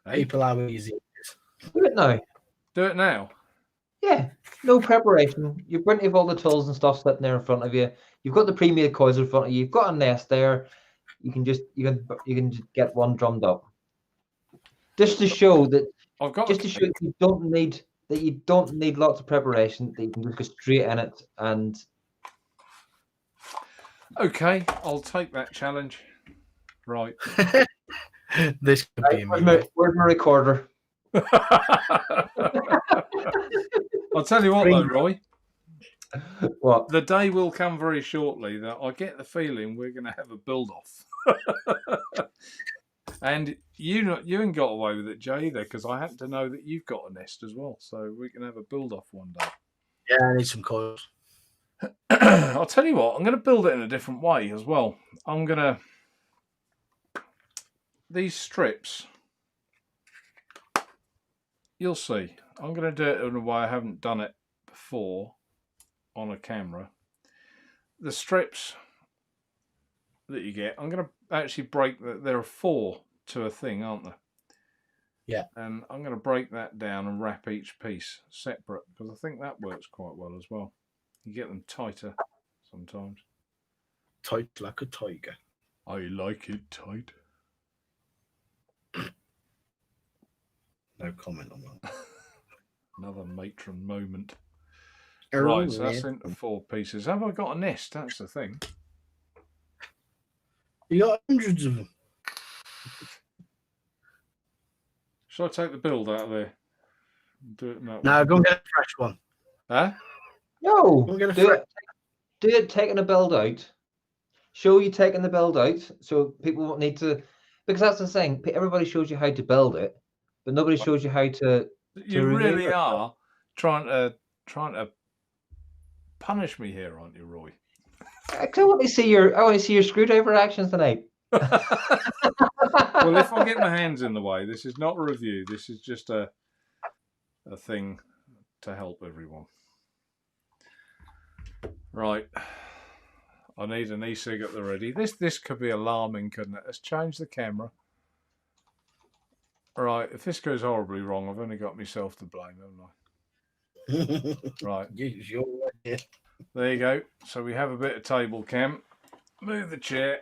Speaker 1: Hey?
Speaker 2: People how easy it is.
Speaker 3: Do it now.
Speaker 1: Do it now.
Speaker 3: Yeah. No preparation. You've plenty of all the tools and stuff sitting there in front of you. You've got the pre-made coils in front of you. You've got a nest there. You can just get one drummed up. Just to show that you don't need lots of preparation, that you can just go straight in it. And
Speaker 1: okay, I'll take that challenge. Right.
Speaker 2: This could be
Speaker 3: where's my recorder?
Speaker 1: I'll tell you what though, Roy.
Speaker 3: What?
Speaker 1: The day will come very shortly that I get the feeling we're going to have a build-off. And you ain't got away with it, Jay, either, because I happen to know that you've got a nest as well, so we can have a build-off one day.
Speaker 2: Yeah, I need some coils.
Speaker 1: I'll tell you what, I'm going to build it in a different way as well. These strips, you'll see. I'm going to do it in a way I haven't done it before on a camera. The strips that you get, I'm going to actually break there are 4 to a thing, aren't there?
Speaker 2: Yeah.
Speaker 1: And I'm going to break that down and wrap each piece separate, because I think that works quite well as well. You get them tighter sometimes.
Speaker 2: Tight like a tiger.
Speaker 1: I like it tight.
Speaker 2: No comment on that.
Speaker 1: Another matron moment. Right, so that's
Speaker 2: yeah.
Speaker 1: into 4 pieces. Have I got a nest? That's the thing.
Speaker 2: You got hundreds of them.
Speaker 1: Shall I take the build out of there? Do it in that
Speaker 2: No,
Speaker 1: way?
Speaker 2: go and get a fresh one.
Speaker 1: Huh?
Speaker 3: No.
Speaker 2: Go and get a
Speaker 3: Do
Speaker 2: fresh.
Speaker 3: it taking the build out. Show you taking the build out, so people won't need to. Because that's the thing. Everybody shows you how to build it, but nobody shows you how to.
Speaker 1: You really are trying to punish me here, aren't you, Roy?
Speaker 3: I want to see your screwdriver actions tonight.
Speaker 1: Well, if I get my hands in the way, this is not a review. This is just a thing to help everyone. Right. I need an e-cig at the ready. This could be alarming, couldn't it? Let's change the camera. Right. If this goes horribly wrong, I've only got myself to blame, haven't I? Right.
Speaker 2: Use your idea.
Speaker 1: There you go. So we have a bit of table cam. Move the chair.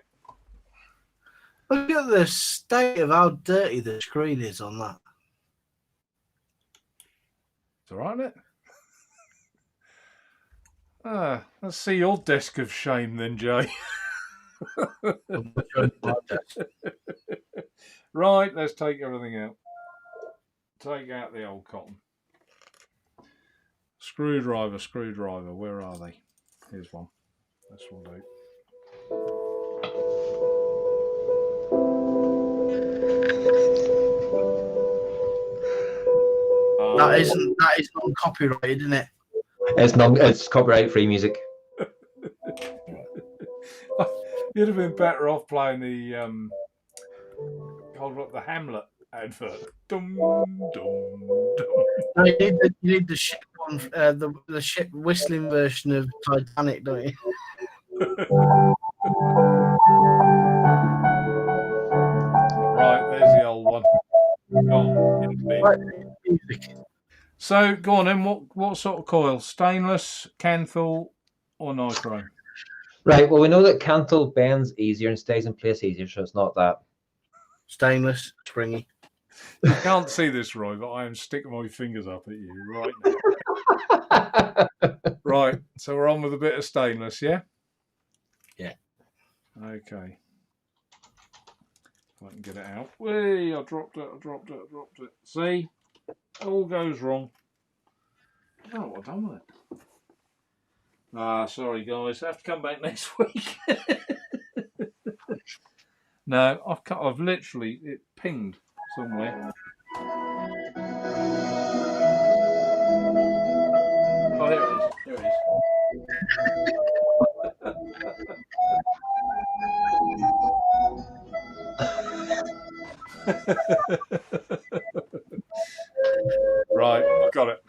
Speaker 2: Look at the state of how dirty the screen is on that.
Speaker 1: It's all right, isn't it? Let's see your desk of shame then, Jay. Right, let's take everything out. Take out the old cotton. Screwdriver, where are they? Here's one. This will do.
Speaker 2: That is non-copyrighted, isn't it?
Speaker 3: It's copyright free music.
Speaker 1: You'd have been better off playing the the Hamlet advert. Dum dum dum.
Speaker 2: No, you need the ship one, the ship whistling version of Titanic, don't you?
Speaker 1: Right, there's the old one. Gone in the bin.
Speaker 2: Right, music.
Speaker 1: So go on then. What sort of coil? Stainless, Canthal, or Nichrome?
Speaker 3: Right. Well, we know that Canthal bends easier and stays in place easier, so it's not that.
Speaker 2: Stainless, springy.
Speaker 1: You can't see this, Roy, but I am sticking my fingers up at you right now. Right, so we're on with a bit of stainless, yeah?
Speaker 2: Yeah.
Speaker 1: Okay. If I can get it out. Whee, I dropped it. See? It all goes wrong. I don't know what I've done with it. Ah, sorry guys. I have to come back next week. No, I've literally, it pinged somewhere. Oh, there it is. There it is. Right, I got it.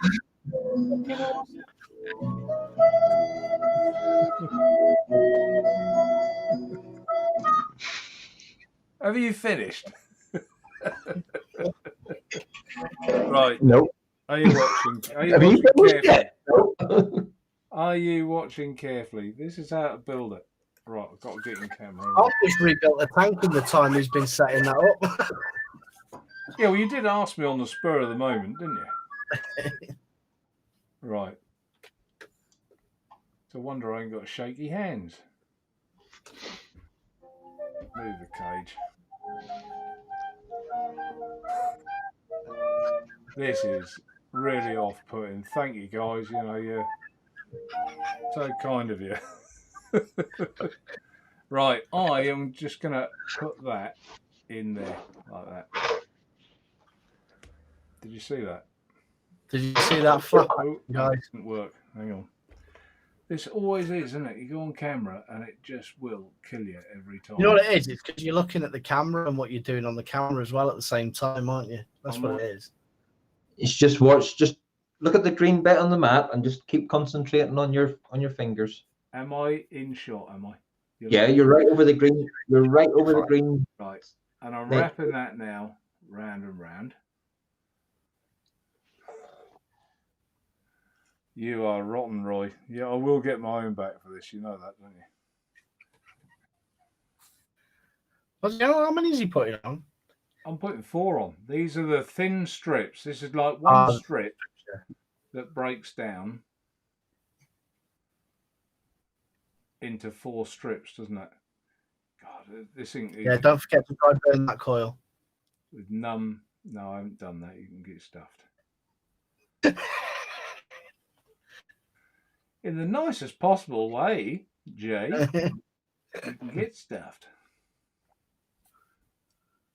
Speaker 1: Have you finished? Right.
Speaker 3: Nope.
Speaker 1: Are you watching? Are you
Speaker 3: Have you
Speaker 1: watching
Speaker 3: finished
Speaker 1: carefully?
Speaker 3: yet? Nope.
Speaker 1: Are you watching carefully? This is how to build it. Right, I've got to get in camera.
Speaker 2: I've just rebuilt a tank in the time he's been setting that up.
Speaker 1: Yeah, well, you did ask me on the spur of the moment, didn't you? Right. It's a wonder I ain't got shaky hands. Move the cage. This is really off-putting. Thank you, guys. You know, you're so kind of you. Right, I am just going to put that in there like that. Did you see that?
Speaker 2: Did you see that flap,
Speaker 1: Oh,
Speaker 2: guys?
Speaker 1: that didn't work. Hang on. This always is, isn't it? You go on camera and it just will kill you every time.
Speaker 2: You know what it is? It's because you're looking at the camera and what you're doing on the camera as well at the same time, aren't you? That's what it is.
Speaker 3: It's just watch. Just look at the green bit on the map and just keep concentrating on your fingers.
Speaker 1: Am I in shot? Am I?
Speaker 3: Yeah, you're right over the green. You're right over the green.
Speaker 1: Right. And I'm
Speaker 3: There.
Speaker 1: wrapping that now round and round. You are rotten, Roy. Yeah, I will get my own back for this. You know that, don't you?
Speaker 2: How many is he putting on?
Speaker 1: I'm putting 4 on. These are the thin strips. This is like one strip that breaks down into 4 strips, doesn't it? God, this thing.
Speaker 2: Yeah, don't forget to try burn that coil.
Speaker 1: With numb. No, I haven't done that. You can get stuffed. In the nicest possible way, Jay, you can get stuffed.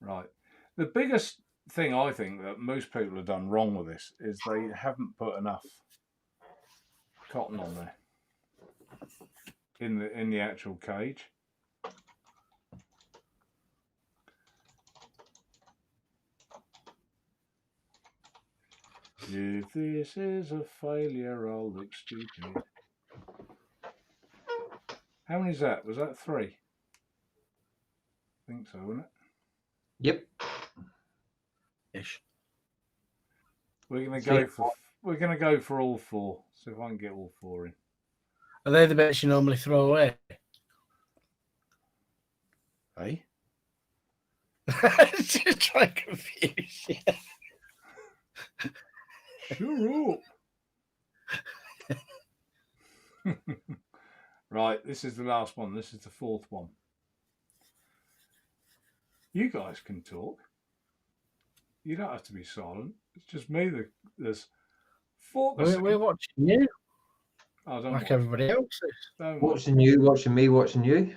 Speaker 1: Right. The biggest thing I think that most people have done wrong with this is they haven't put enough cotton on there in the actual cage. If this is a failure, I'll look stupid. How many is that? Was that 3? I think so, wasn't it?
Speaker 3: Yep.
Speaker 2: Ish.
Speaker 1: We're gonna go for all 4. See if I can get all 4 in.
Speaker 2: Are they the bits you normally throw away?
Speaker 1: Hey?
Speaker 2: Just try to confuse you.
Speaker 1: Sure up. Right, this is the last one. This is the 4th one. You guys can talk. You don't have to be silent. It's just me that there's 4.
Speaker 2: We're watching you.
Speaker 1: Oh, don't
Speaker 2: like
Speaker 1: watch.
Speaker 2: Everybody else is.
Speaker 1: Don't watch.
Speaker 3: Watching you, watching me, watching you.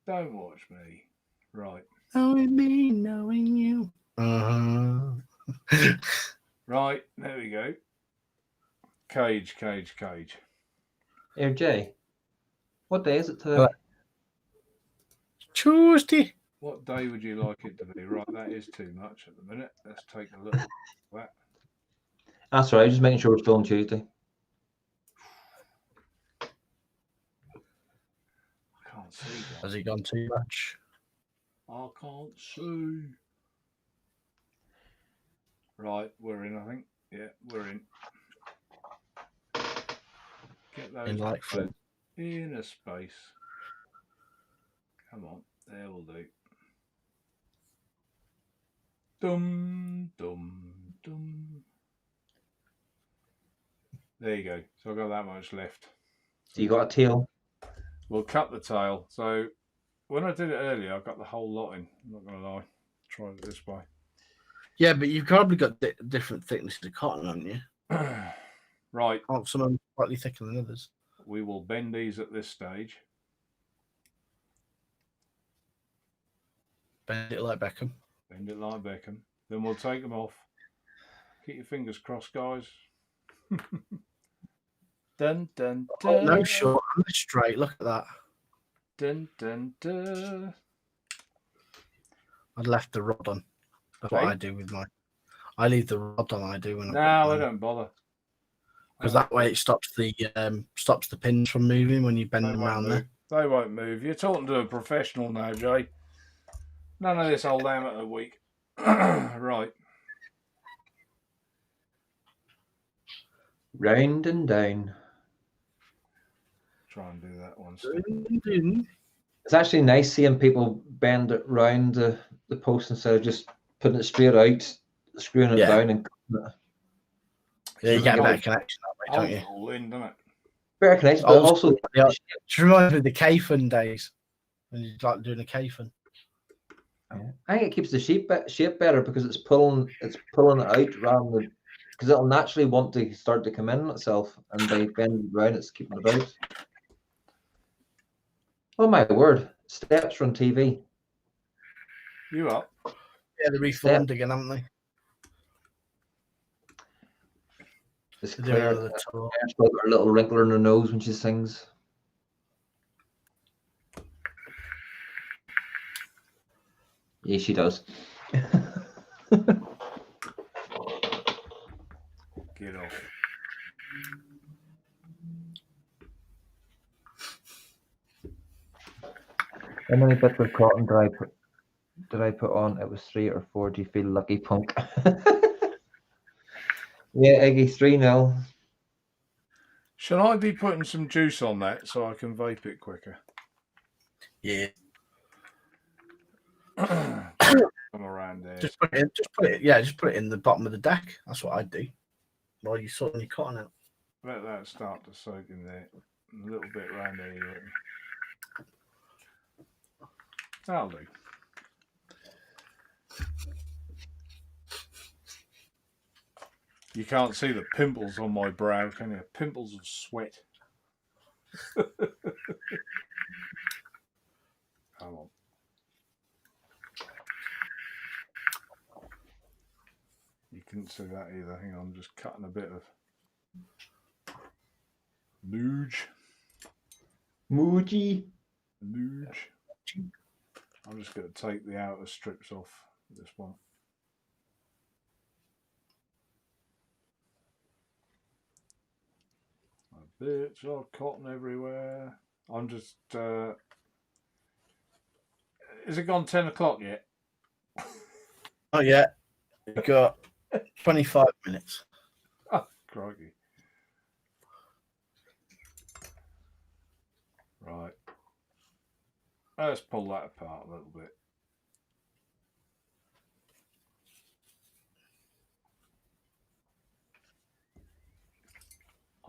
Speaker 1: Don't watch me. Right.
Speaker 2: Knowing me, knowing you.
Speaker 1: Right, there we go. Cage.
Speaker 3: Here, Jay. What day is it today?
Speaker 2: Tuesday.
Speaker 1: What day would you like it to be? Right, that is too much at the minute. Let's take a look at that.
Speaker 3: That's all right. Just making sure we're still on Tuesday.
Speaker 1: can't see.
Speaker 2: Has he gone too much?
Speaker 1: I can't see. Right, we're in, I think. Yeah, we're in. Get those
Speaker 2: In like flu.
Speaker 1: in a space. Come on, there will do. Dum, dum, dum. There you go. So I've got that much left.
Speaker 3: So you got a tail?
Speaker 1: We'll cut the tail. So when I did it earlier, I got the whole lot in. I'm not going to lie. Try it this way.
Speaker 2: Yeah, but you've probably got different thicknesses of cotton, haven't you?
Speaker 1: Right.
Speaker 2: Aren't some of them slightly thicker than others?
Speaker 1: We will bend these at this stage.
Speaker 2: Bend it like Beckham.
Speaker 1: Bend it like Beckham. Then we'll take them off. Keep your fingers crossed, guys. Dun, dun, dun.
Speaker 2: Oh, no short, and straight. Look at that.
Speaker 1: Dun, dun, dun.
Speaker 2: I'd left the rod on. That's what I do with my. I leave the rod on. I do when.
Speaker 1: No, I don't bother.
Speaker 2: Because that way it stops the pins from moving when you bend them around there.
Speaker 1: They won't move. You're talking to a professional now, Jay. None of this old amateur week. Right.
Speaker 3: Round and down.
Speaker 1: Try and do that one.
Speaker 3: It's actually nice seeing people bend it round the post instead of just putting it straight out, screwing it down and cutting it.
Speaker 2: Yeah, you get a better connection that way, don't you?
Speaker 1: All in, doesn't it?
Speaker 3: Better connection, but also
Speaker 2: just reminds me of the K-Fun days when you like doing a K-Fun.
Speaker 3: I think it keeps the shape better because it's pulling it out rather than because it'll naturally want to start to come in itself, and by bending it around, it's keeping it out. Oh my word! Steps from TV.
Speaker 1: You up?
Speaker 2: Yeah, they reformed again, haven't they?
Speaker 3: It's clear. She's got a little wrinkle in her nose when she sings. Yeah, she does.
Speaker 1: Get off.
Speaker 3: How many bits of cotton did I put on? It was 3 or 4. Do you feel lucky, punk? Yeah, Eggy, 3-0.
Speaker 1: Shall I be putting some juice on that so I can vape it quicker?
Speaker 2: Yeah.
Speaker 1: Come around there.
Speaker 2: Just put it in the bottom of the deck. That's what I'd do. While you're sorting your cotton out.
Speaker 1: Let that start to soak in there. A little bit around there, you reckon? That'll do. You can't see the pimples on my brow, can you? Pimples of sweat. Come on. You couldn't see that either. Hang on, I'm just cutting a bit of luge.
Speaker 3: Mooji.
Speaker 1: Luge. I'm just going to take the outer strips off this one. Bits of cotton everywhere. I'm just. Is it gone 10 o'clock yet?
Speaker 2: Oh yeah, we've got 25 minutes.
Speaker 1: Oh, crikey. Right. Let's pull that apart a little bit.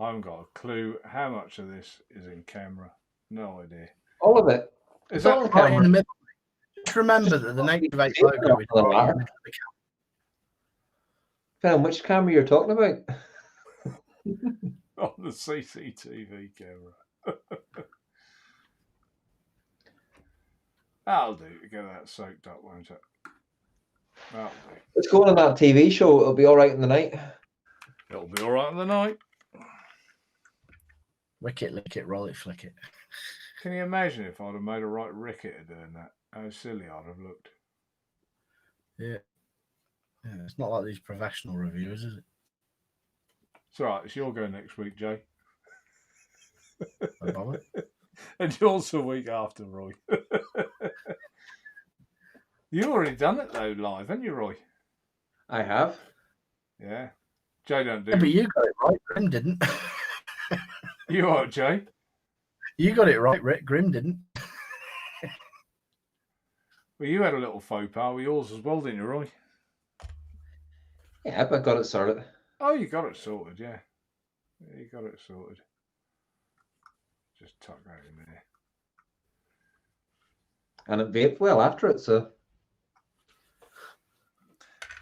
Speaker 1: I haven't got a clue how much of this is in camera. No idea.
Speaker 3: All of it.
Speaker 1: Is
Speaker 3: all
Speaker 1: that
Speaker 2: right in the middle? Just remember that the Naturevape logo is right in the middle of the camera.
Speaker 3: Depending on which camera you're talking about.
Speaker 1: on the CCTV camera? That'll do to get that soaked up, won't it? That'll do.
Speaker 3: It's going on that TV show. It'll be all right in the night.
Speaker 1: It'll be all right in the night.
Speaker 2: Wick it, lick it, roll it, flick it.
Speaker 1: Can you imagine if I'd have made a right ricket of doing that? How silly I'd have looked.
Speaker 2: Yeah. Yeah, it's not like these professional reviewers, is it?
Speaker 1: It's all right. It's your go next week, Jay.
Speaker 2: No bother.
Speaker 1: And yours a week after, Roy. You already done it though live, haven't you, Roy?
Speaker 3: I have.
Speaker 1: Yeah. Jay don't do
Speaker 2: Yeah, but
Speaker 1: it.
Speaker 2: you got it right. Grim didn't.
Speaker 1: You are, Jay?
Speaker 2: You got it right, Rick. Grim didn't.
Speaker 1: Well, you had a little faux pas with yours as well, didn't you, Roy?
Speaker 3: Yeah, I got it sorted.
Speaker 1: Oh, you got it sorted, yeah. You got it sorted. Just tuck that in there.
Speaker 3: And it vaped well after it, so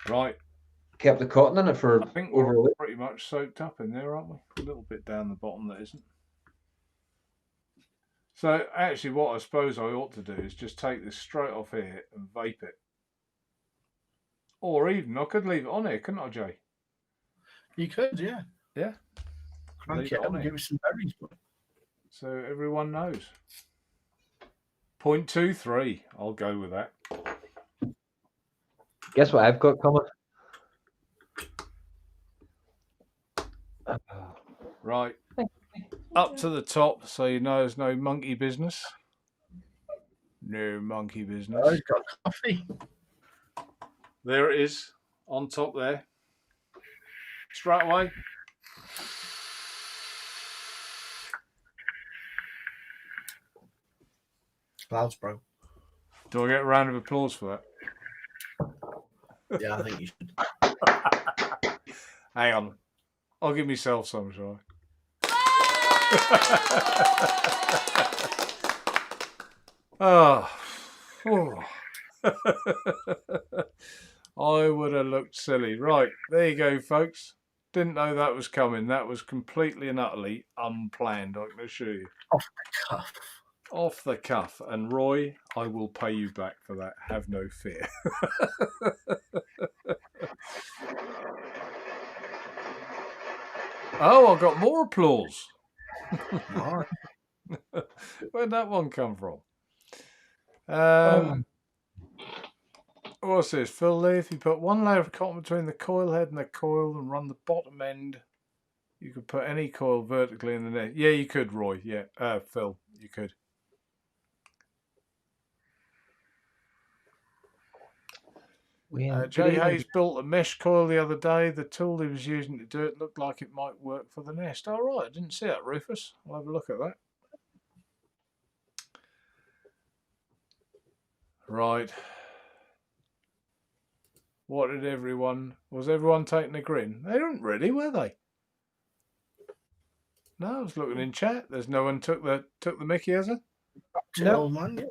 Speaker 1: Right.
Speaker 3: kept the cotton in it for
Speaker 1: I think
Speaker 3: over
Speaker 1: we're
Speaker 3: a week.
Speaker 1: pretty much soaked up in there, aren't we? A little bit down the bottom that isn't. So actually what I suppose I ought to do is just take this straight off here and vape it. Or even I could leave it on here, couldn't I, Jay?
Speaker 2: You could, yeah.
Speaker 1: Yeah.
Speaker 2: Crank
Speaker 1: Leave
Speaker 2: it
Speaker 1: it
Speaker 2: up
Speaker 1: on
Speaker 2: and
Speaker 1: here.
Speaker 2: give us some berries.
Speaker 1: So everyone knows. 0.23. I'll go with that.
Speaker 3: Guess what I've got coming?
Speaker 1: Right. Up to the top so you know there's no monkey business. No monkey business.
Speaker 2: Oh, he's got coffee.
Speaker 1: There it is. On top there. Straight away.
Speaker 2: Clouds, bro.
Speaker 1: Do I get a round of applause for
Speaker 2: Yeah, I think you should.
Speaker 1: that? Hang on. I'll give myself some, shall I? Oh. I would have looked silly. Right, there you go, folks. Didn't know that was coming. That was completely and utterly unplanned, I can assure you.
Speaker 2: Off the cuff.
Speaker 1: Off the cuff. And Roy, I will pay you back for that. Have no fear. Oh, I got more applause.
Speaker 2: Right.
Speaker 1: Where'd that one come from? What's this? Phil Lee, if you put one layer of cotton between the coil head and the coil and run the bottom end, you could put any coil vertically in the net. Yeah, you could, Roy. Yeah, Phil, you could. Jay Hayes built a mesh coil the other day. The tool he was using to do it looked like it might work for the nest. All right, I didn't see that, Rufus. I'll have a look at that. Right. What did everyone... Was everyone taking a grin? They weren't really, were they? No, I was looking in chat. There's no one took the mickey, has it?
Speaker 3: No,
Speaker 2: man.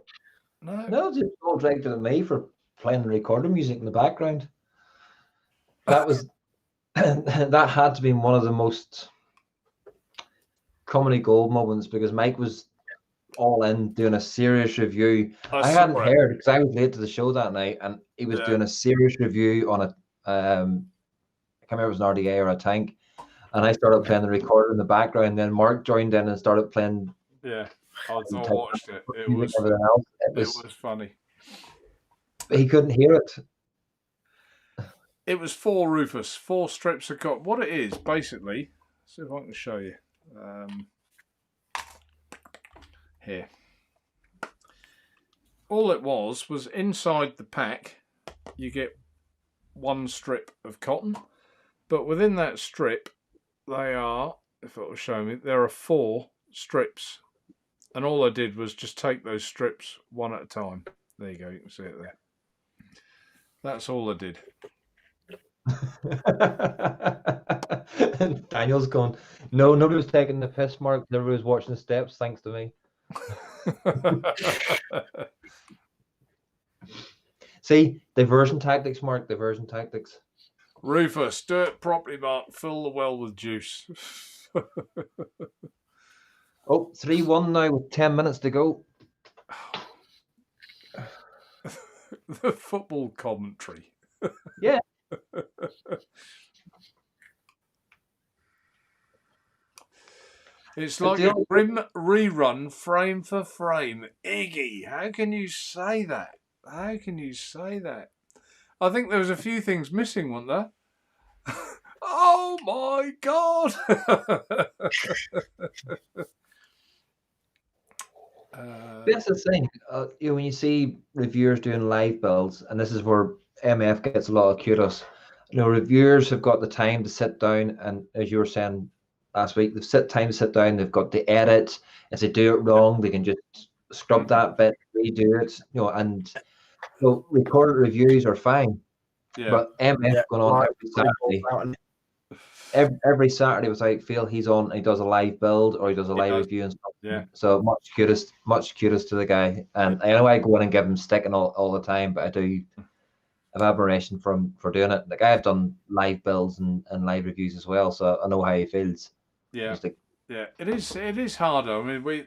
Speaker 3: No, just all directed at me for playing recording music in the background. That was that had to be one of the most comedy gold moments because Mike was all in doing a serious review. I hadn't heard because I was late to the show that night, and he was doing a serious review on a I can't remember if it was an RDA or a tank, and I started playing the recorder in the background. Then Mark joined in and started playing.
Speaker 1: Yeah, I watched it. It was funny.
Speaker 3: But he couldn't hear it.
Speaker 1: It was 4 Rufus, 4 strips of cotton. What it is, basically, see if I can show you. Here. All it was inside the pack, you get 1 strip of cotton, but within that strip, they are, if it will show me, there are 4 strips. And all I did was just take those strips one at a time. There you go, you can see it there. That's all I did.
Speaker 3: And Daniel's going, no, nobody was taking the piss, Mark. Everybody was watching the steps, thanks to me. See, diversion tactics, Mark, diversion tactics.
Speaker 1: Rufus, do it properly, Mark. Fill the well with juice.
Speaker 3: Oh, 3-1 now with 10 minutes to go.
Speaker 1: The football commentary.
Speaker 3: Yeah.
Speaker 1: It's like a grim rerun, frame for frame. Iggy, how can you say that? How can you say that? I think there was a few things missing, weren't there? Oh my God!
Speaker 3: That's the thing. You know, when you see reviewers doing live builds, and this is where MF gets a lot of kudos. You know, reviewers have got the time to sit down, and as you were saying last week, they've time to sit down. They've got the edit. If they do it wrong, they can just scrub that bit, redo it. You know, and so recorded reviews are fine.
Speaker 1: Yeah.
Speaker 3: But MF going on every Saturday. Every Saturday was like, feel he's on, and he does a live build or he does a live review and stuff.
Speaker 1: Yeah.
Speaker 3: So much kudos to the guy. And I know I go in and give him sticking all the time, but I do have admiration for doing it. The guy have done live builds and live reviews as well, so I know how he feels.
Speaker 1: Yeah. Yeah, it is harder. I mean,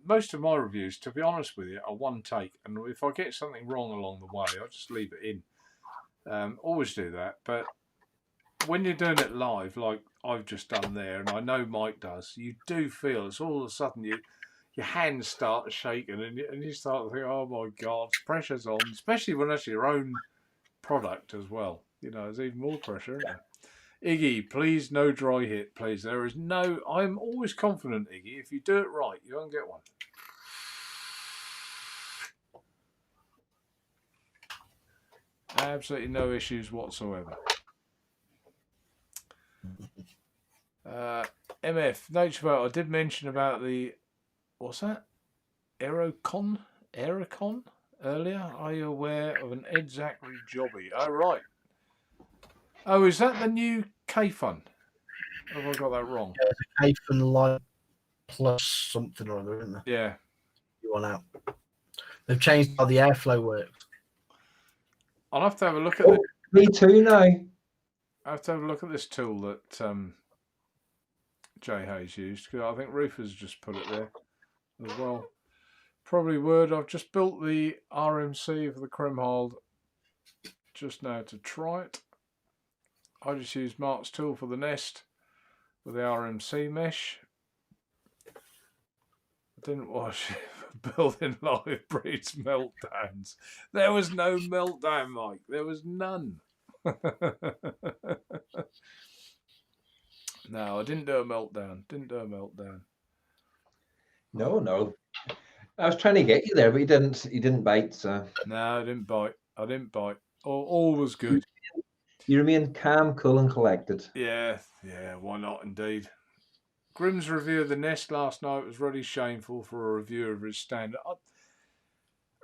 Speaker 1: most of my reviews, to be honest with you, are one take, and if I get something wrong along the way, I just leave it in. Always do that, but when you're doing it live, like I've just done there, and I know Mike does, you do feel it's all of a sudden your hands start shaking, and you start to think, oh my God, pressure's on, especially when that's your own product as well. You know, there's even more pressure, isn't there? Iggy, please no dry hit, please. There is no. I'm always confident, Iggy. If you do it right, you won't get one. Absolutely no issues whatsoever. MF Naturevape, I did mention about the what's that? Aerocon earlier. Are you aware of an exactly jobby? Oh right. Oh, is that the new K-Fun? Have I got that wrong?
Speaker 2: Yeah, it's a K-Fun Light Plus something or other, isn't there?
Speaker 1: Yeah.
Speaker 2: You want out. They've changed how the airflow works.
Speaker 1: I'll have to have a look at it.
Speaker 3: Me too now.
Speaker 1: I have to have a look at this tool that Jay Hayes used, because I think Rufus just put it there as well. Probably would. I've just built the RMC for the Kremhold just now to try it. I just used Mark's tool for the nest with the RMC mesh. I didn't watch building live breeds meltdowns. There was no meltdown, Mike. There was none. No, I didn't do a meltdown.
Speaker 3: No. I was trying to get you there, but you didn't bite. So
Speaker 1: no, I didn't bite. All was good.
Speaker 3: You remain calm, cool, and collected.
Speaker 1: Yeah, why not indeed. Grimm's review of the nest last night was really shameful for a reviewer of his standard.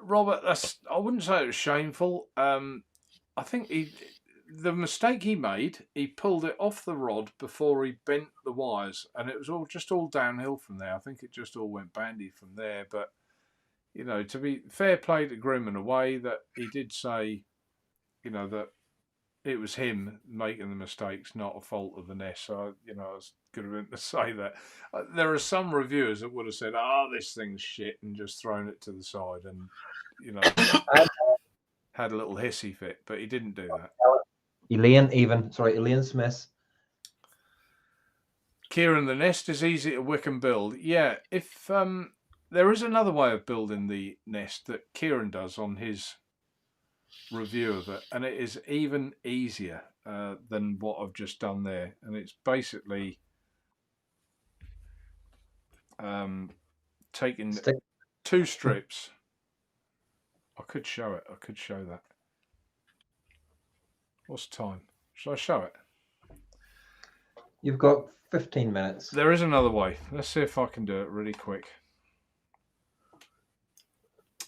Speaker 1: Robert, I wouldn't say it was shameful. I think the mistake he made, he pulled it off the rod before he bent the wires, and it was all downhill from there. I think it just all went bandy from there. But you know, to be fair play to Grimm in a way, that he did say, you know, that it was him making the mistakes, not a fault of the nest. So, you know, I was good of him to say that. There are some reviewers that would have said, "Oh, this thing's shit," and just thrown it to the side, and you know, had a little hissy fit. But he didn't do that.
Speaker 3: Elaine Smith.
Speaker 1: Kieran, the nest is easy to wick and build. Yeah, if there is another way of building the nest that Kieran does on his review of it, and it is even easier than what I've just done there, and it's basically taking two strips. I could show that. What's the time? Shall I show it?
Speaker 3: You've got 15 minutes.
Speaker 1: There is another way. Let's see if I can do it really quick.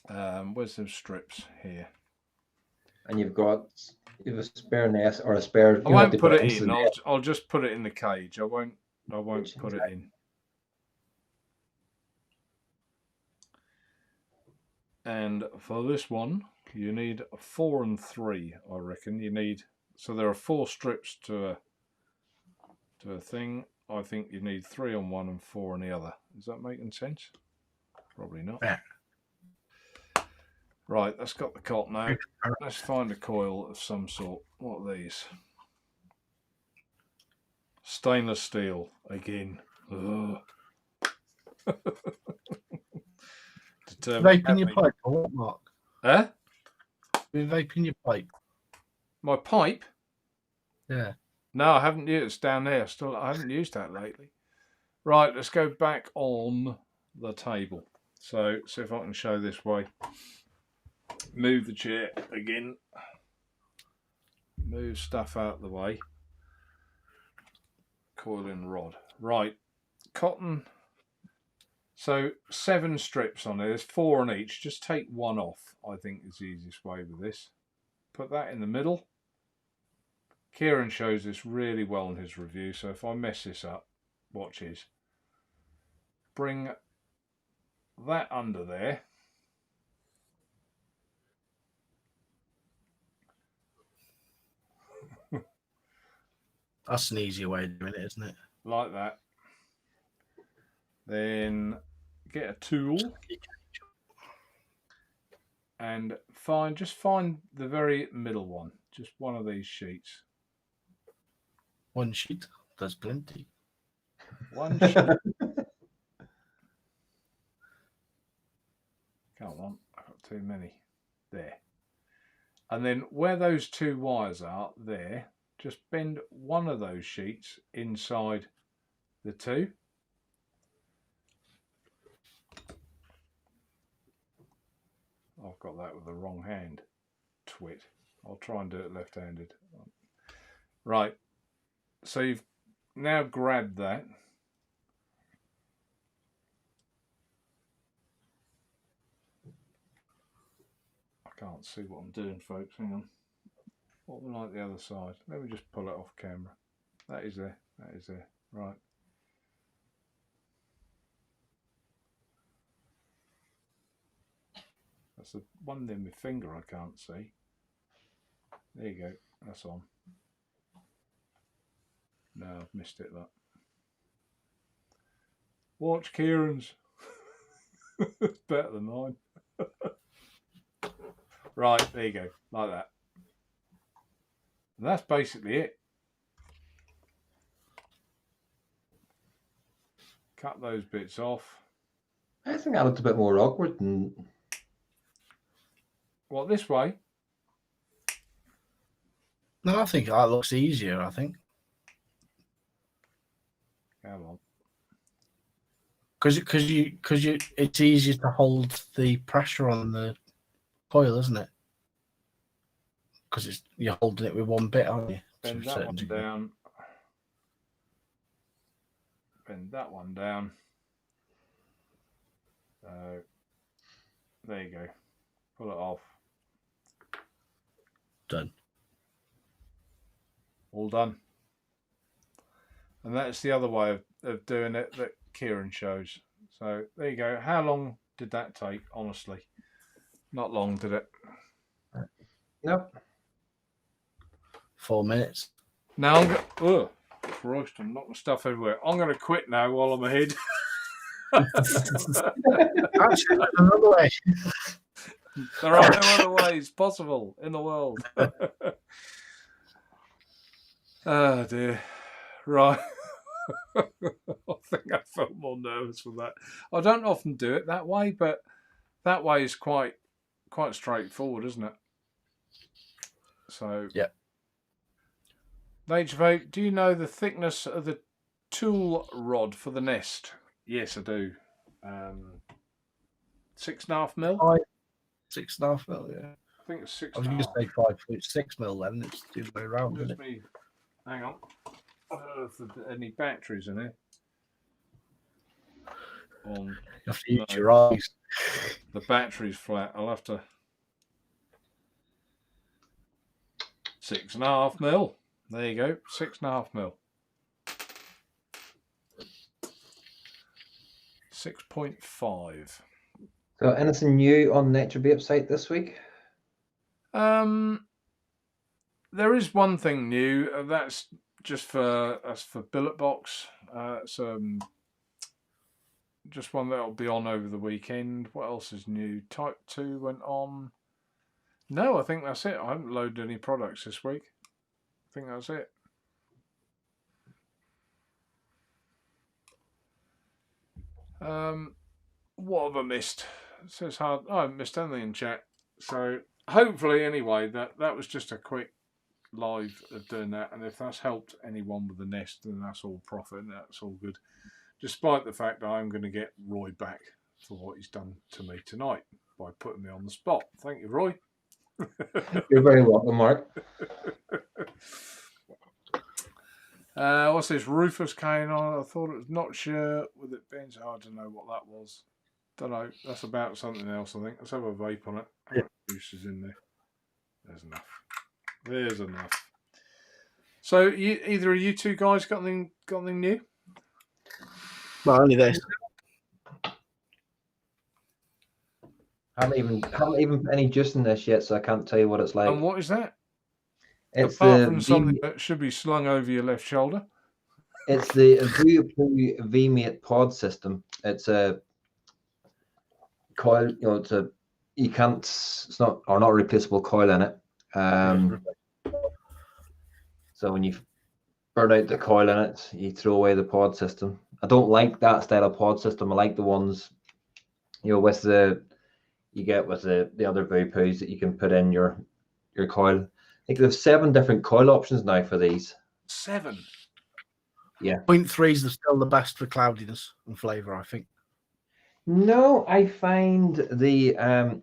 Speaker 1: Where's the strips here?
Speaker 3: And you've a spare nest or a spare.
Speaker 1: I won't put it in. I'll just put it in the cage. I won't put it in. And for this one, you need 4 and 3. I reckon you need. So there are 4 strips to a thing. I think you need 3 on one and 4 on the other. Is that making sense? Probably not.
Speaker 2: Yeah.
Speaker 1: Right, that's got the cotton out. Let's find a coil of some sort. What are these? Stainless steel again.
Speaker 2: Vaping your pipe or what, Mark?
Speaker 1: Huh?
Speaker 2: You're vaping your pipe.
Speaker 1: My pipe?
Speaker 2: Yeah.
Speaker 1: No, I haven't used it. It's down there. I haven't used that lately. Right, let's go back on the table. So see if I can show this way. Move the chair again. Move stuff out of the way. Coiling rod. Right. Cotton. So 7 strips on there. There's 4 on each. Just take one off, I think is the easiest way with this. Put that in the middle. Kieran shows this really well in his review, so if I mess this up, watch his. Bring that under there.
Speaker 2: That's an easier way of doing it, isn't it?
Speaker 1: Like that. Then get a tool and just find the very middle one. Just one of these sheets.
Speaker 2: One sheet, there's plenty.
Speaker 1: One sheet. Come on, I've got too many. There. And then where those 2 wires are, there, just bend one of those sheets inside the 2. I've got that with the wrong hand. Twit. I'll try and do it left-handed. Right. So you've now grabbed that. I can't see what I'm doing, folks. Hang on. What will like the other side? Let me just pull it off camera. That is there. That is there. Right. That's the one in my finger I can't see. There you go. That's on. No, I've missed it, that. Watch Kieran's. It's better than mine. Right, there you go. Like that. And that's basically it. Cut those bits off.
Speaker 3: I think that looked a bit more awkward than...
Speaker 1: What, this way?
Speaker 2: No, I think that looks easier, I think.
Speaker 1: Come on.
Speaker 2: Because it's easier to hold the pressure on the coil, isn't it? Because you're holding it with one bit, aren't you?
Speaker 1: Bend that one down. Bend that one down. There you go. Pull it off.
Speaker 2: Done.
Speaker 1: All done. And that's the other way of doing it that Kieran shows. So there you go. How long did that take, honestly? Not long, did it?
Speaker 3: Nope.
Speaker 2: 4 minutes.
Speaker 1: Now I'm going to... Oh, Christ, I'm knocking stuff everywhere. I'm going to quit now while I'm ahead.
Speaker 2: Actually, another way.
Speaker 1: There are no other ways possible in the world. Oh, dear. Right. I think I felt more nervous with that. I don't often do it that way, but that way is quite straightforward, isn't it? So,
Speaker 2: yeah.
Speaker 1: Naturevape, do you know the thickness of the tool rod for the nest? Yes, I do. 6.5 mil.
Speaker 2: 6.5 mil, yeah.
Speaker 1: I think it's 6.
Speaker 2: I was going to say 5.6 mil then. It's the other way around, isn't it?
Speaker 1: Me. Hang on. I don't know if there's any batteries in here.
Speaker 2: You have to use your eyes.
Speaker 1: The battery's flat. I'll have to. 6.5 mil. There you go. 6.5 mil. 6.5.
Speaker 3: So anything new on Naturevape site this week?
Speaker 1: There is one thing new. That's just for Billet Box. It's just one that'll be on over the weekend. What else is new? Type 2 went on. No, I think that's it. I haven't loaded any products this week. I think that's it. What have I missed? It says hard. Oh, I haven't missed anything in chat. So hopefully, anyway, that was just a quick live of doing that. And if that's helped anyone with the nest, then that's all profit and that's all good. Despite the fact that I'm going to get Roy back. for what he's done to me tonight by putting me on the spot. Thank you, Roy.
Speaker 3: You're very welcome, Mark.
Speaker 1: What's this? Rufus Kane on. I thought it was not sure with it being so hard to know what that was. Don't know. That's about something else, I think. Let's have a vape on it. How much juice is in there? There's enough. There's enough. So, either of you two guys got anything new?
Speaker 2: Well, only this.
Speaker 3: I haven't even put any juice in this yet, so I can't tell you what it's like.
Speaker 1: And what is that?
Speaker 3: It's
Speaker 1: apart from something that should be slung over your left shoulder.
Speaker 3: It's the vaping pod system. It's a coil. It's a it's not a replaceable coil in it. So when you burn out the coil in it, you throw away the pod system. I don't like that style of pod system. I like the ones, with you get with the other vapoos that you can put in your coil. I think there's 7 different coil options now for these.
Speaker 1: 7.
Speaker 3: Yeah.
Speaker 2: 0.3 is still the best for cloudiness and flavor, I think.
Speaker 3: No, I find the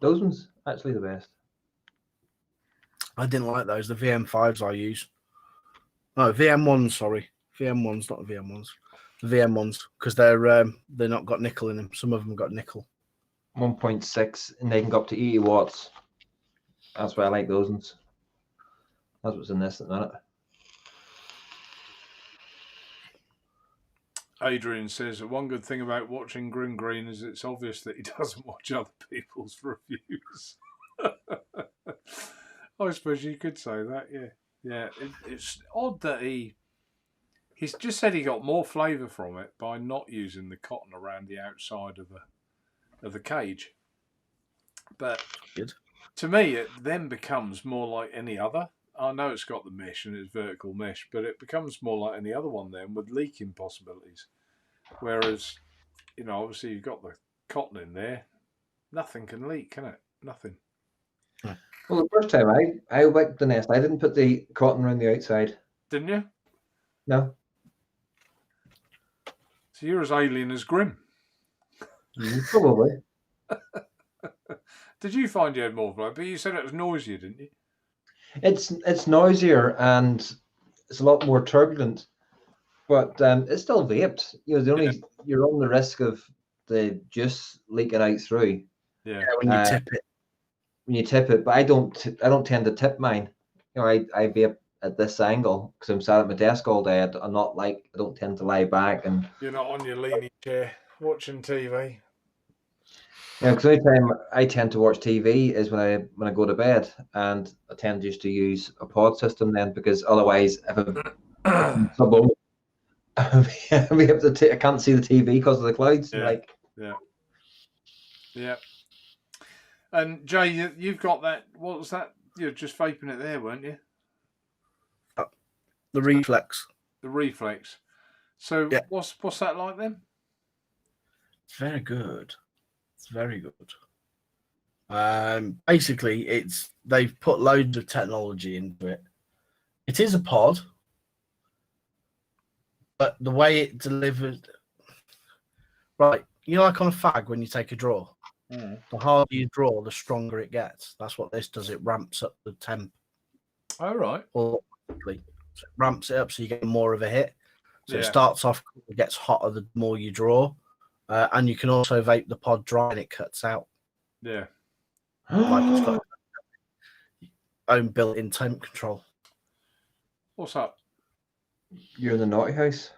Speaker 3: those ones actually the best.
Speaker 2: I didn't like those. The VM5s I use. No, VM1s. Sorry, VM1s, not the VM1s. The VM1s, because they're not got nickel in them. Some of them got nickel.
Speaker 3: 1.6, and they can go up to 80 watts. That's why I like those ones. That's what's in this at the minute.
Speaker 1: Adrian says that one good thing about watching Grim Green is it's obvious that he doesn't watch other people's reviews. I suppose you could say that, yeah. Yeah, it's odd that he's just said he got more flavour from it by not using the cotton around the outside of the cage. But
Speaker 2: good. To
Speaker 1: me, it then becomes more like any other. I know it's got the mesh and it's vertical mesh, but it becomes more like any other one then with leaking possibilities. Whereas, obviously you've got the cotton in there. Nothing can leak, can it? Nothing.
Speaker 3: Well, the first time I wicked the nest, I didn't put the cotton around the outside.
Speaker 1: Didn't you?
Speaker 3: No.
Speaker 1: So you're as alien as Grim.
Speaker 3: Probably.
Speaker 1: Did you find you had more flow? But you said it was noisier, didn't you?
Speaker 3: It's noisier and it's a lot more turbulent, but it's still vaped. You're on the risk of the juice leaking out through.
Speaker 2: Yeah, when you tip it.
Speaker 3: When you tip it, but I don't tend to tip mine. I vape at this angle because I'm sat at my desk all day. I don't tend to lie back, and
Speaker 1: you're not on your leaning chair watching TV.
Speaker 3: Yeah, because the only time I tend to watch TV is when I go to bed, and I tend just to use a pod system then, because otherwise, if I'm I can't see the TV because of the clouds.
Speaker 1: Yeah. And Jay, you've got that. What was that? You're just vaping it there, weren't you?
Speaker 2: The Reflex.
Speaker 1: The Reflex. So yeah. What's that like then?
Speaker 2: It's very good. It's very good. Basically, they've put loads of technology into it. It is a pod, but the way it delivered, right? Like on a fag when you take a draw, the harder you draw, the stronger it gets. That's what this does. It ramps up the temp.
Speaker 1: Oh, right.
Speaker 2: Automatically. So it ramps it up so you get more of a hit. So it starts off, it gets hotter the more you draw. And you can also vape the pod dry and it cuts out.
Speaker 1: Yeah.
Speaker 2: Like it's got own built-in temp control.
Speaker 1: What's up?
Speaker 3: You're in the naughty house.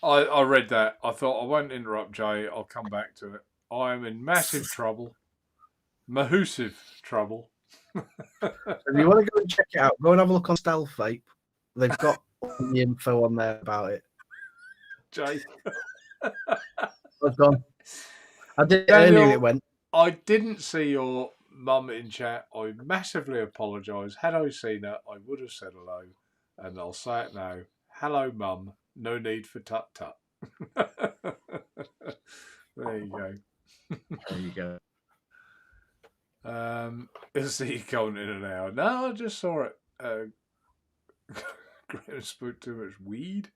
Speaker 1: I read that. I thought I won't interrupt Jay. I'll come back to it. I am in massive trouble. Mahoosive trouble.
Speaker 2: If you want to go and check it out, go and have a look on Stealth Vape. They've got all the info on there about it.
Speaker 1: Jay.
Speaker 2: I've gone. I did earlier it went.
Speaker 1: I didn't see your mum in chat. I massively apologise. Had I seen her, I would have said hello. And I'll say it now. Hello, mum. No need for tut-tut. There you go.
Speaker 2: There you go.
Speaker 1: You'll see you coming in an hour. No, I just saw it. Graham spoke too much weed.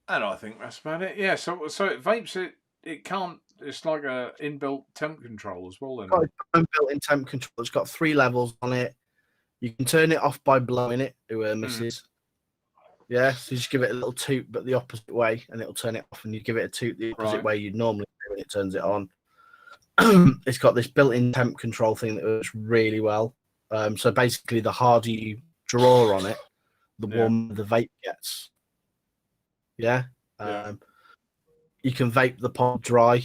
Speaker 1: And I think that's about it. Yeah. So it vapes it. It can't. It's like a inbuilt temp control as well. Then.
Speaker 2: Got its own built-in temp control. It's got 3 levels on it. You can turn it off by blowing it. Who misses? Yeah, so you just give it a little toot, but the opposite way, and it'll turn it off. And you give it a toot the opposite way you'd normally do, and it turns it on. It's got this built-in temp control thing that works really well. So basically, the harder you draw on it, the warmer the vape gets. Yeah. You can vape the pod dry,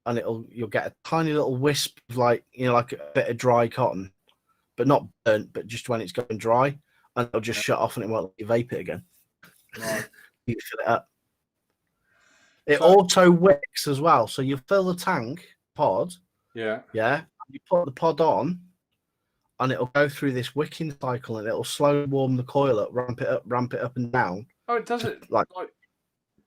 Speaker 2: and you'll get a tiny little wisp of like a bit of dry cotton, but not burnt, but just when it's going dry, and it'll just shut off and it won't let you vape it again.
Speaker 1: Right.
Speaker 2: You fill it up. It auto wicks as well, so you fill the tank pod. Yeah. You put the pod on, and it'll go through this wicking cycle, and it'll slowly warm the coil up, ramp it up and down.
Speaker 1: Oh, it does it like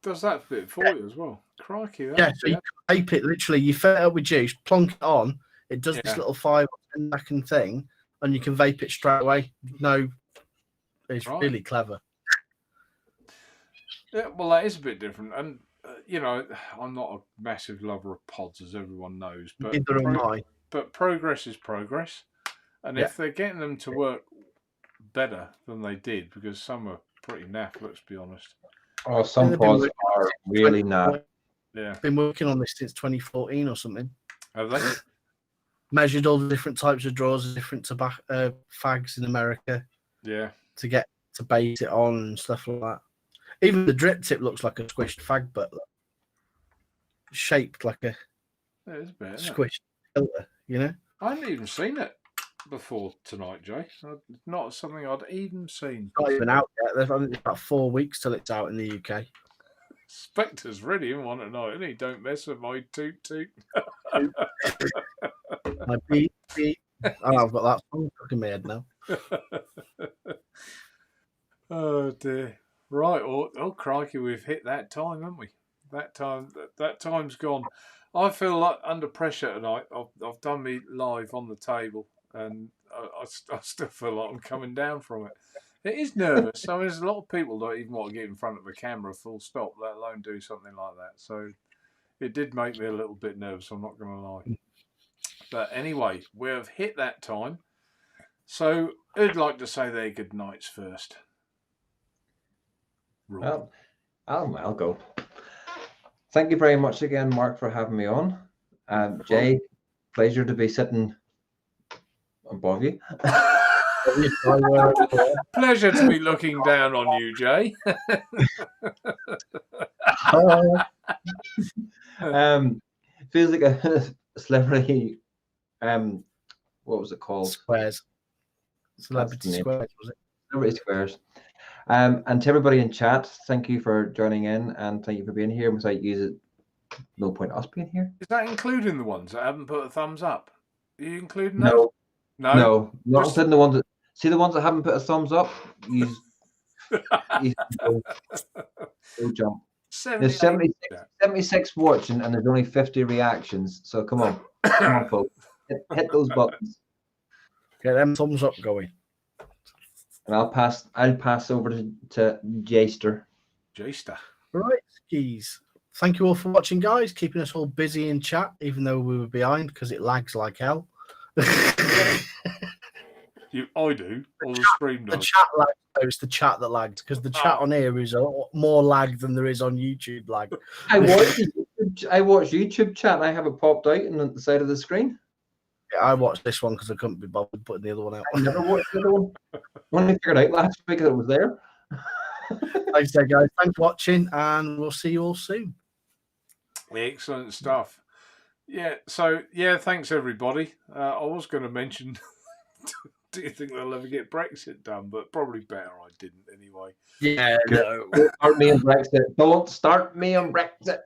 Speaker 1: does that bit for you as well. Crikey.
Speaker 2: So you can vape it literally. You fill it up with juice, plonk it on. It does this little 5 or 10 second thing, and you can vape it straight away. No, it's really clever.
Speaker 1: Yeah, well, that is a bit different, and I'm not a massive lover of pods, as everyone knows. But
Speaker 2: neither am I.
Speaker 1: But progress is progress, and if they're getting them to work better than they did, because some are pretty naff, let's be honest.
Speaker 3: Oh, some pods are really naff.
Speaker 2: Yeah, been working on this since 2014 or something.
Speaker 1: Have they?
Speaker 2: Measured all the different types of drawers, different tobacco fags in America.
Speaker 1: Yeah.
Speaker 2: To get to base it on and stuff like that. Even the drip tip looks like a squished fag butt. Shaped like a squished filter,
Speaker 1: I hadn't even seen it before tonight, Jay. Not something I'd even seen.
Speaker 2: Not even out yet. I think it's about 4 weeks till it's out in the UK.
Speaker 1: Spectre's ready in one tonight, isn't he? Don't mess with my toot toot.
Speaker 2: My beep beep. Oh, I've got that song stuck in my head now.
Speaker 1: Oh dear. Right, oh crikey, we've hit that time, haven't we? That time's gone. I feel like under pressure tonight. I've done me live on the table, and I still feel like I'm coming down from it. It is nervous. I mean, there's a lot of people don't even want to get in front of a camera full stop, let alone do something like that. So it did make me a little bit nervous, I'm not going to lie. But anyway, we've hit that time. So who'd like to say their good nights first?
Speaker 3: Well, I'll go. Thank you very much again, Mark, for having me on. Jay, pleasure to be sitting above you.
Speaker 1: Pleasure to be looking down on you, Jay.
Speaker 3: Feels like a celebrity. What was it called?
Speaker 2: Squares. Celebrity Squares, was it?
Speaker 3: Celebrity Squares. And to everybody in chat, thank you for joining in, and thank you for being here. Without you, no point us being here.
Speaker 1: Is that including the ones that haven't put a thumbs up? Are you including
Speaker 3: those? No, not
Speaker 1: just...
Speaker 3: including the ones that see the ones that haven't put a thumbs up. You go jump. There's 76 watching, and there's only 50 reactions. So come on, folks, hit those buttons.
Speaker 2: Get them thumbs up going.
Speaker 3: And I'll pass over to Jayster.
Speaker 2: Right, skis. Thank you all for watching, guys. Keeping us all busy in chat, even though we were behind because it lags like hell.
Speaker 1: I do. Or the stream does.
Speaker 2: The chat lags. It's the chat that lagged because the chat on here is more lag than there is on YouTube lag.
Speaker 3: I watch YouTube chat and I have it popped out on the side of the screen.
Speaker 2: Yeah, I watched this one because I couldn't be bothered putting the other one out.
Speaker 3: I never watched the other one. Only figured out last week that it was there.
Speaker 2: Thanks, guys. Thanks for watching, and we'll see you all soon.
Speaker 1: Excellent stuff. Yeah. So thanks everybody. I was going to mention. Do you think they'll ever get Brexit done? But probably better I didn't anyway.
Speaker 2: Yeah. No.
Speaker 3: Don't start me on Brexit. Don't start me on Brexit.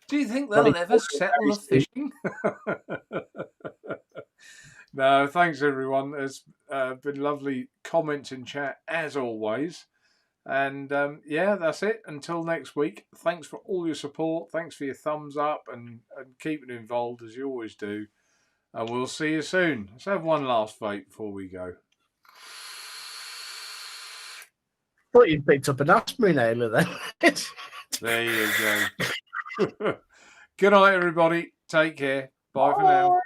Speaker 1: Do you think they'll ever settle the fishing? No, thanks everyone. It's been lovely comments in chat as always. And that's it. Until next week. Thanks for all your support. Thanks for your thumbs up and keeping involved as you always do. And we'll see you soon. Let's have one last vape before we go.
Speaker 2: thought you picked up an asthma inhaler then.
Speaker 1: There you go. Good night, everybody. Take care. Bye for now.